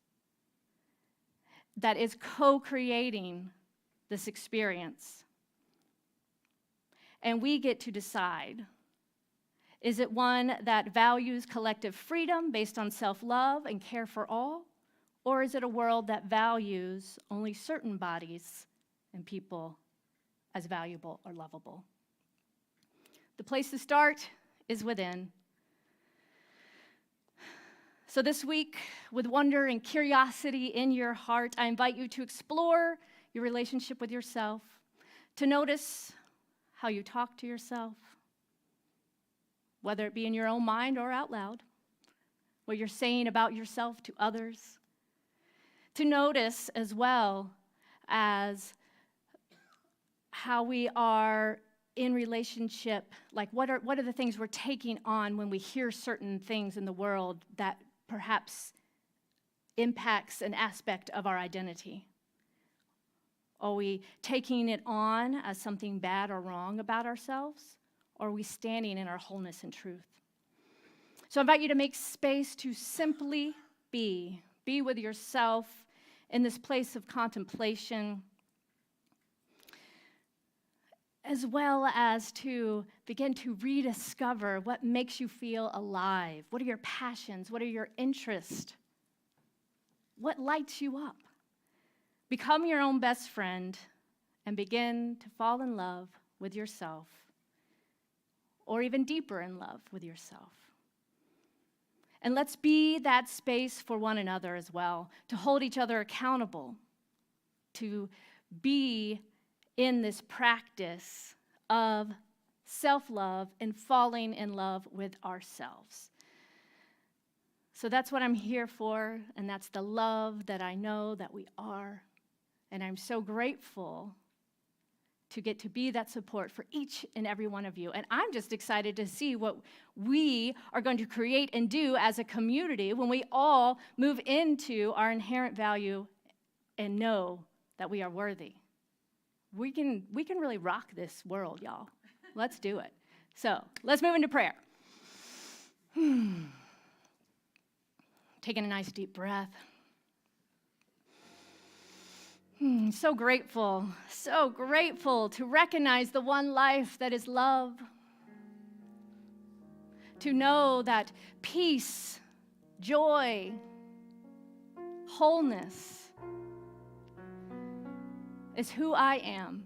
that is co-creating this experience. And we get to decide, is it one that values collective freedom based on self-love and care for all? Or is it a world that values only certain bodies and people as valuable or lovable? The place to start is within. So this week, with wonder and curiosity in your heart, I invite you to explore your relationship with yourself, to notice how you talk to yourself, whether it be in your own mind or out loud, what you're saying about yourself to others, to notice as well as how we are in relationship, like what are the things we're taking on when we hear certain things in the world that perhaps impacts an aspect of our identity. Are we taking it on as something bad or wrong about ourselves? Or are we standing in our wholeness and truth? So I invite you to make space to simply be with yourself in this place of contemplation, as well as to begin to rediscover what makes you feel alive. What are your passions? What are your interests? What lights you up? Become your own best friend and begin to fall in love with yourself, or even deeper in love with yourself. And let's be that space for one another as well, to hold each other accountable, to be in this practice of self-love and falling in love with ourselves. So that's what I'm here for, and that's the love that I know that we are. And I'm so grateful to get to be that support for each and every one of you. And I'm just excited to see what we are going to create and do as a community when we all move into our inherent value and know that we are worthy. We can really rock this world, y'all. Let's do it. So let's move into prayer. Taking a nice deep breath. So grateful to recognize the one life that is love. To know that peace, joy, wholeness is who I am.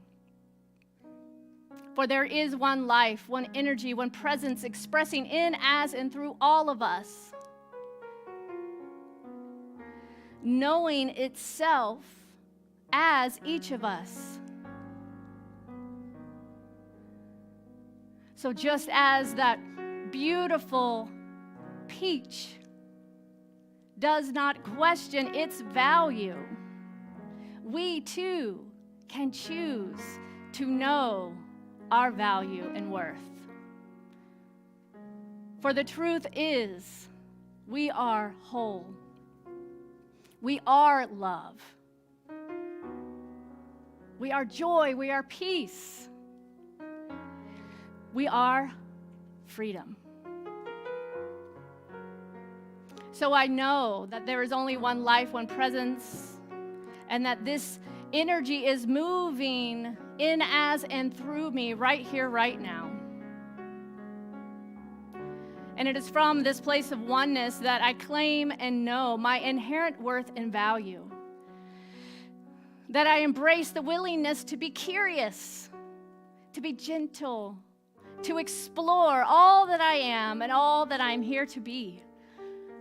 For there is one life, one energy, one presence expressing in, as, and through all of us. Knowing itself as each of us. So just as that beautiful peach does not question its value, we too can choose to know our value and worth. For the truth is, we are whole. We are love. We are joy. We are peace. We are freedom. So I know that there is only one life, one presence, and that this energy is moving in, as, and through me right here, right now. And it is from this place of oneness that I claim and know my inherent worth and value. That I embrace the willingness to be curious, to be gentle, to explore all that I am and all that I'm here to be.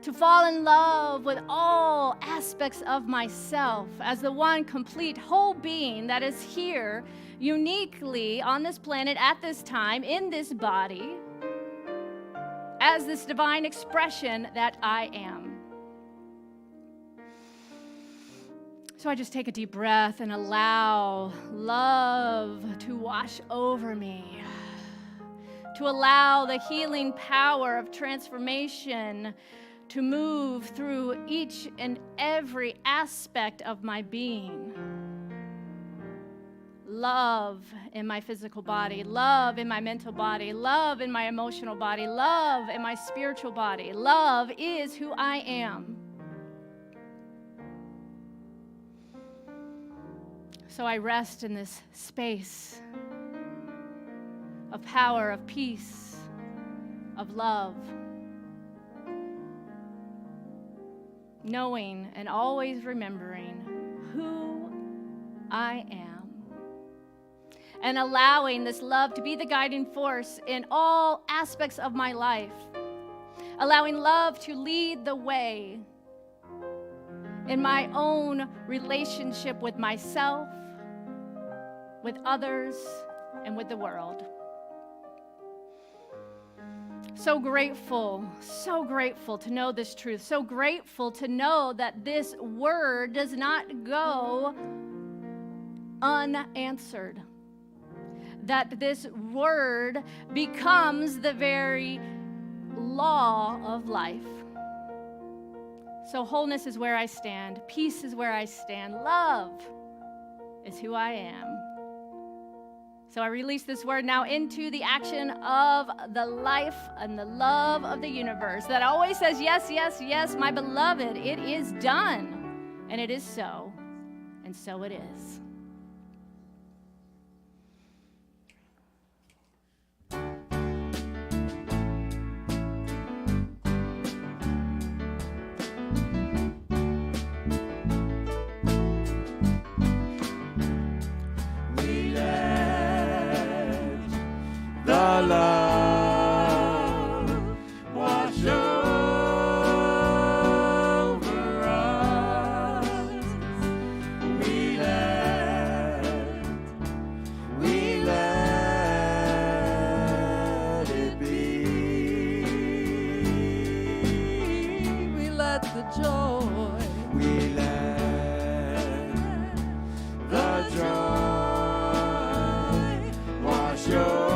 To fall in love with all aspects of myself as the one complete whole being that is here uniquely on this planet at this time in this body as this divine expression that I am. So I just take a deep breath and allow love to wash over me. to allow the healing power of transformation to move through each and every aspect of my being. Love in my physical body, love in my mental body, love in my emotional body, love in my spiritual body. Love is who I am. So I rest in this space of power, of peace, of love, knowing and always remembering who I am, and allowing this love to be the guiding force in all aspects of my life, allowing love to lead the way in my own relationship with myself, with others, and with the world. So grateful to know this truth. So grateful to know that this word does not go unanswered. That this word becomes the very law of life. So wholeness is where I stand. Peace is where I stand. Love is who I am. So I release this word now into the action of the life and the love of the universe that always says, yes, yes, yes, my beloved, it is done. And it is so. And so it is. Love wash over us. We let it be. We let the joy. We let the joy wash over.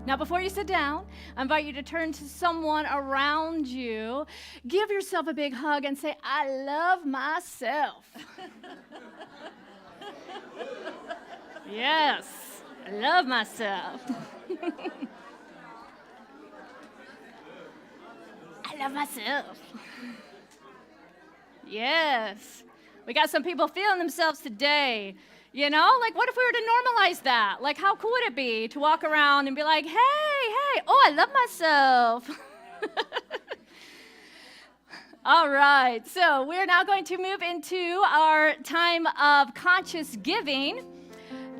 Now, before you sit down, I invite you to turn to someone around you, give yourself a big hug, and say, I love myself. Yes, I love myself. I love myself. Yes. We got some people feeling themselves today. You know, like what if we were to normalize that? Like how cool would it be to walk around and be like, hey, oh, I love myself. All right, so we're now going to move into our time of conscious giving.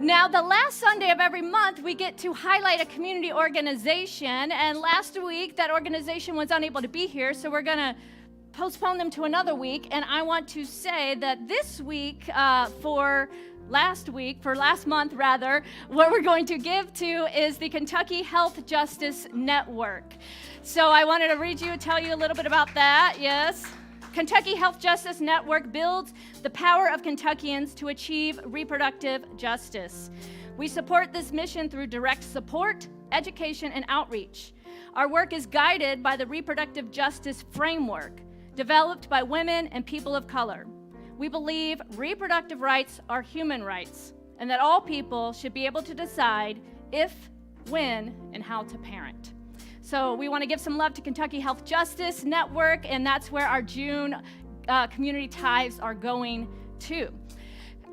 Now, the last Sunday of every month, we get to highlight a community organization, and last week, that organization was unable to be here, so we're going to postpone them to another week, and I want to say that this week, for last month, what we're going to give to is the Kentucky Health Justice Network. So I wanted to tell you a little bit about that, yes. Kentucky Health Justice Network builds the power of Kentuckians to achieve reproductive justice. We support this mission through direct support, education, and outreach. Our work is guided by the reproductive justice framework developed by women and people of color. We believe reproductive rights are human rights and that all people should be able to decide if, when, and how to parent. So we want to give some love to Kentucky Health Justice Network, and that's where our June community tithes are going to.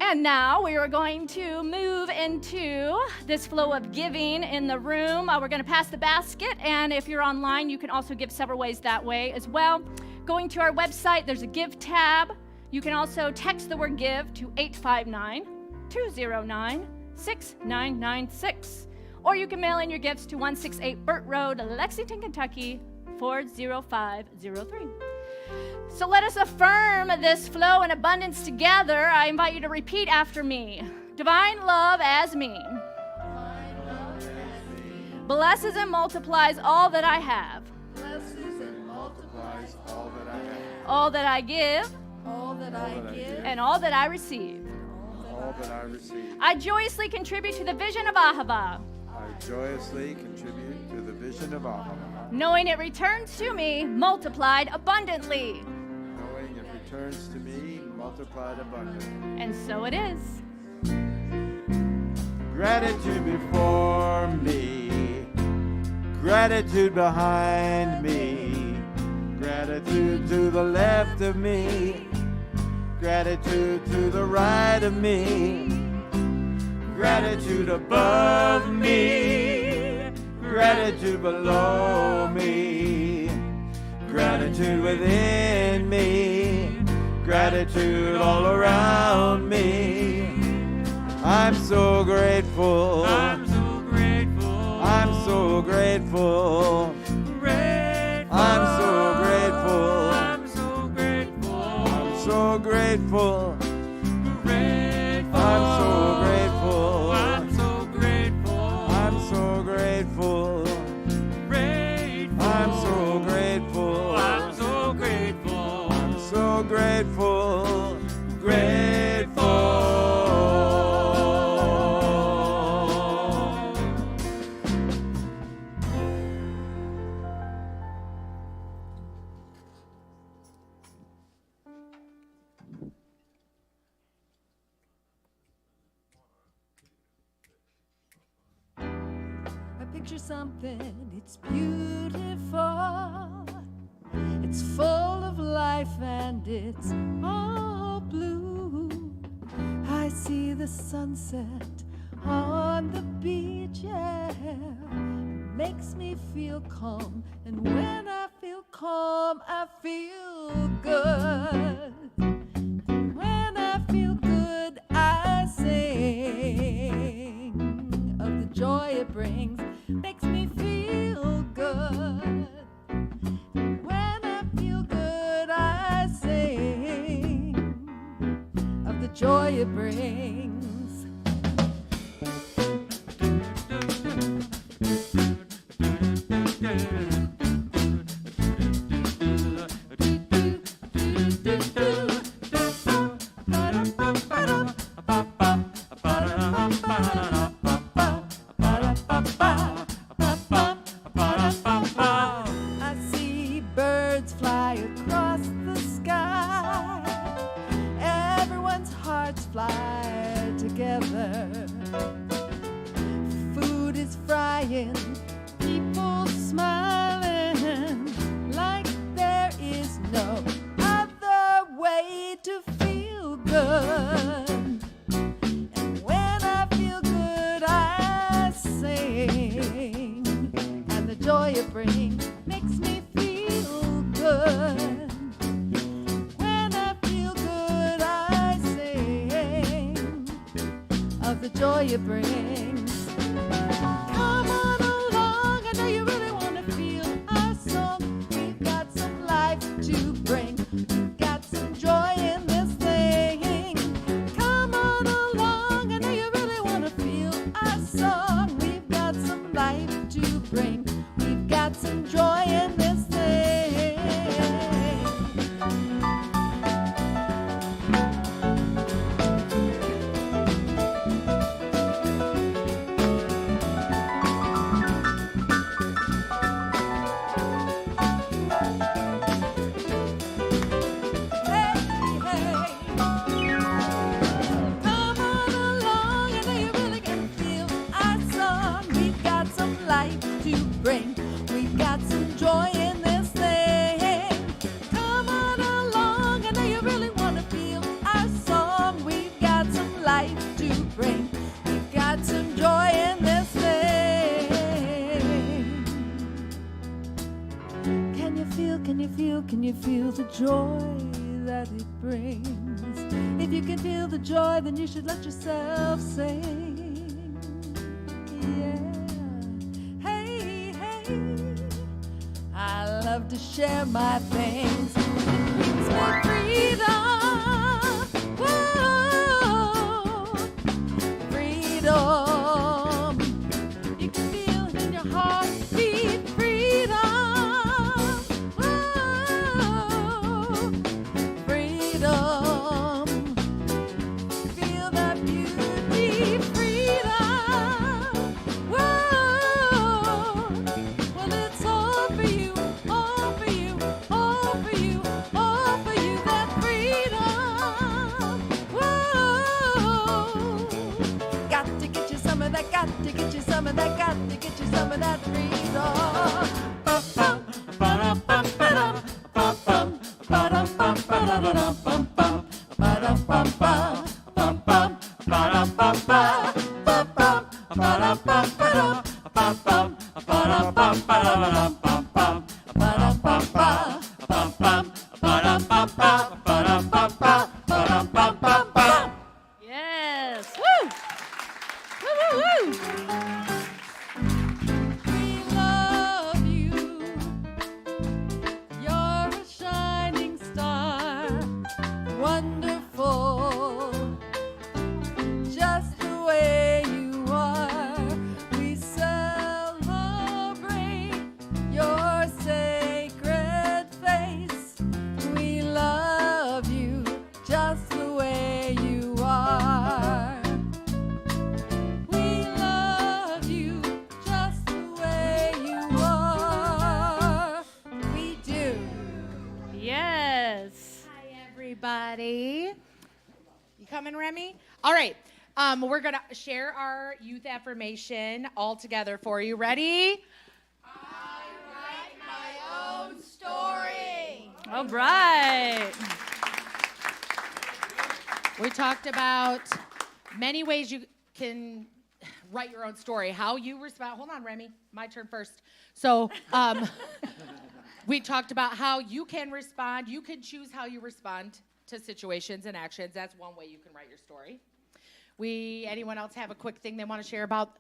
And now we are going to move into this flow of giving in the room. We're going to pass the basket, and if you're online, you can also give several ways that way as well. Going to our website, there's a Give tab. You can also text the word GIVE to 859-209-6996. Or you can mail in your gifts to 168 Burt Road, Lexington, Kentucky, 40503. So let us affirm this flow and abundance together. I invite you to repeat after me. Divine love as me. Blesses and multiplies all that I have. Blesses and multiplies all that I have. All that I give. All that I give. And all that I receive. All that I receive. I joyously contribute to the vision of Ahava. I joyously contribute to the vision of Ahava, Knowing it returns to me multiplied abundantly. knowing it returns to me multiplied abundantly. And so it is. Gratitude before me, gratitude behind me, gratitude to the left of me, gratitude to the right of me, gratitude above me, gratitude below me, gratitude within me, gratitude all around me. I'm so grateful. I'm so grateful. I'm so grateful. Grateful. I'm so grateful. I'm so grateful. I'm so grateful. Grateful. I'm so grateful. I'm so grateful. I'm so grateful. Grateful. I'm so grateful. I'm so grateful. I'm so grateful. Grateful. I picture something, it's beautiful. It's full of life and it's all blue. I see the sunset on the beach, yeah. Makes me feel calm, and when I feel calm, I feel good. When I feel good, I sing of the joy it brings. Makes me feel good. When I feel good, I sing of the joy it brings. I see birds fly across the sky. Everyone's hearts fly together. Food is frying, people smiling, like there is no other way to feel good. And when I feel good, I sing, and the joy it brings makes me feel good. When I feel good, I sing of the joy it brings. Come on along, I know you really want to feel our song. We've got some life to bring. We've got some joy in this thing. Come on along, I know you really want to feel our song. We've got some life to bring. We've got some joy in this thing. joy that it brings. If you can feel the joy, then you should let yourself sing. Yeah. Hey, hey. I love to share my things. It brings me freedom. Whoa. Freedom. You can feel it in your heartbeat. Freedom. Whoa. Freedom. Feel that beauty. Freedom. Whoa. Well, it's all for you, all for you, all for you, all for you. That freedom. Whoa. Got to get you some of that, got to get you some of that, got to get you some of that freedom. Yes. Woo! Woo, woo, woo! We love you. You're a shining star, wonderful, just the way you are. We celebrate your sacred face. We love you just the way you are. We love you just the way you are. We do. Yes. Hi, everybody. You coming, Remy? All right. We're going to share our youth affirmation all together for you. Ready? All right. We talked about many ways you can write your own story. How you respond. Hold on, Remy. My turn first. So we talked about how you can respond. You can choose how you respond to situations and actions. That's one way you can write your story. Anyone else have a quick thing they want to share about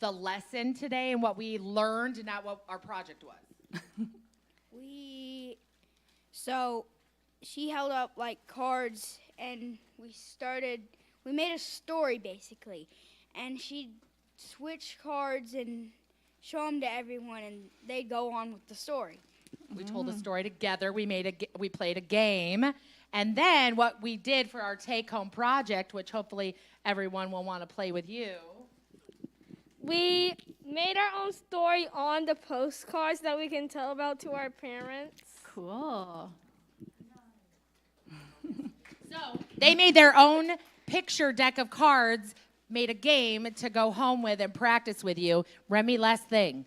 the lesson today and what we learned and not what our project was? So she held up like cards and we made a story basically. And she'd switch cards and show them to everyone and they'd go on with the story. We told a story together. We played a game. And then what we did for our take-home project, which hopefully everyone will want to play with you. We made our own story on the postcards that we can tell about to our parents. Cool. So they made their own picture deck of cards, made a game to go home with and practice with you. Remy, last thing.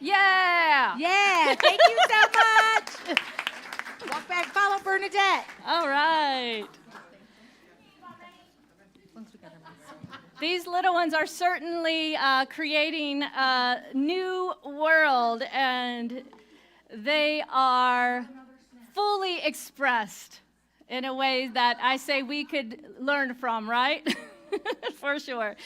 Yeah. Yeah, thank you so much. Walk back, follow Bernadette. All right. These little ones are certainly creating a new world, and they are fully expressed in a way that I say we could learn from, right? For sure.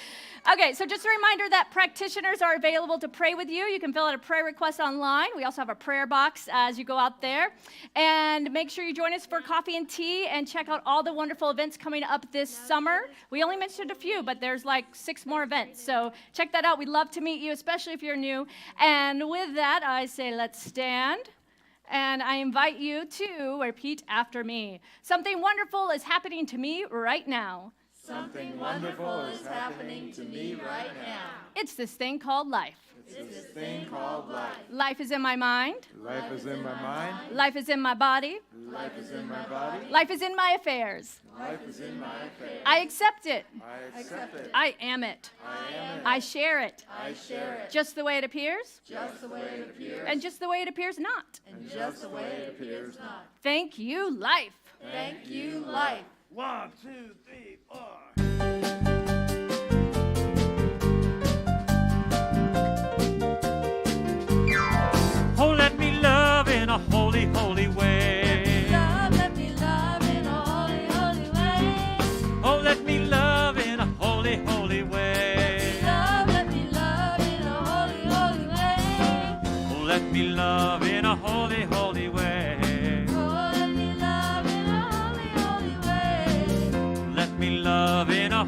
Okay, so just a reminder that practitioners are available to pray with you. You can fill out a prayer request online. We also have a prayer box as you go out there. And make sure you join us for coffee and tea and check out all the wonderful events coming up this summer. We only mentioned a few, but there's like 6 more events. So check that out. We'd love to meet you, especially if you're new. And with that, I say let's stand. And I invite you to repeat after me. Something wonderful is happening to me right now. Something wonderful is happening to me right now. It's this thing called life. It's this thing called life. Life is in my mind. Life is in my mind. Life is in my body. Life is in my body. Life is in my affairs. Life is in my affairs. I accept it. I accept it. I am it. I am it. I share it. I share it. Just the way it appears. Just the way it appears. And just the way it appears not. And just the way it appears not. Thank you, life. Thank you, life. 1, 2, 3, 4. Oh, let me love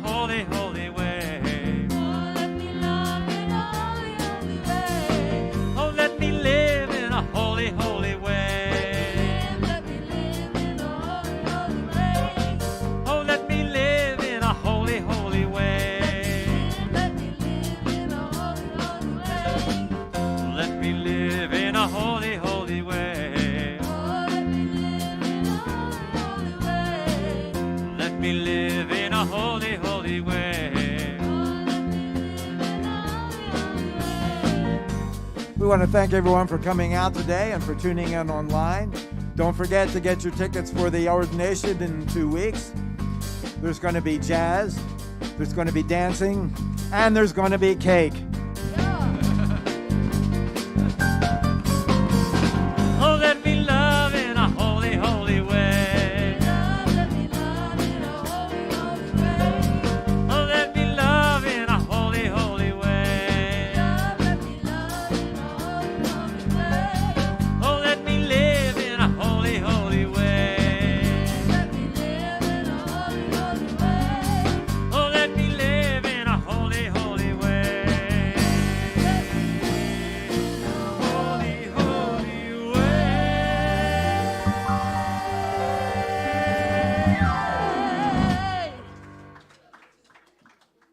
holy, holy way. Oh, let me love in a holy, holy way. Oh, let me live in a holy, holy way. Let me live in a holy, holy way. Oh, let me live in a holy, holy way. Let me live in a holy, holy way. Let me live in a holy, holy way. Oh, let me live in a holy, holy way. Let me live in a holy, holy way. Oh, let me live in a holy, holy way. We want to thank everyone for coming out today and for tuning in online. Don't forget to get your tickets for the ordination in 2 weeks. There's going to be jazz, there's going to be dancing, and there's going to be cake. Oh, let me love in a holy, holy way. Let me love in a holy, holy way. Oh, let me love in a holy, holy way. Let me love in a holy, holy way. Oh, let me live in a holy, holy way. Let me live in a holy, holy way. Oh, let me live in a holy, holy way. Holy, holy way.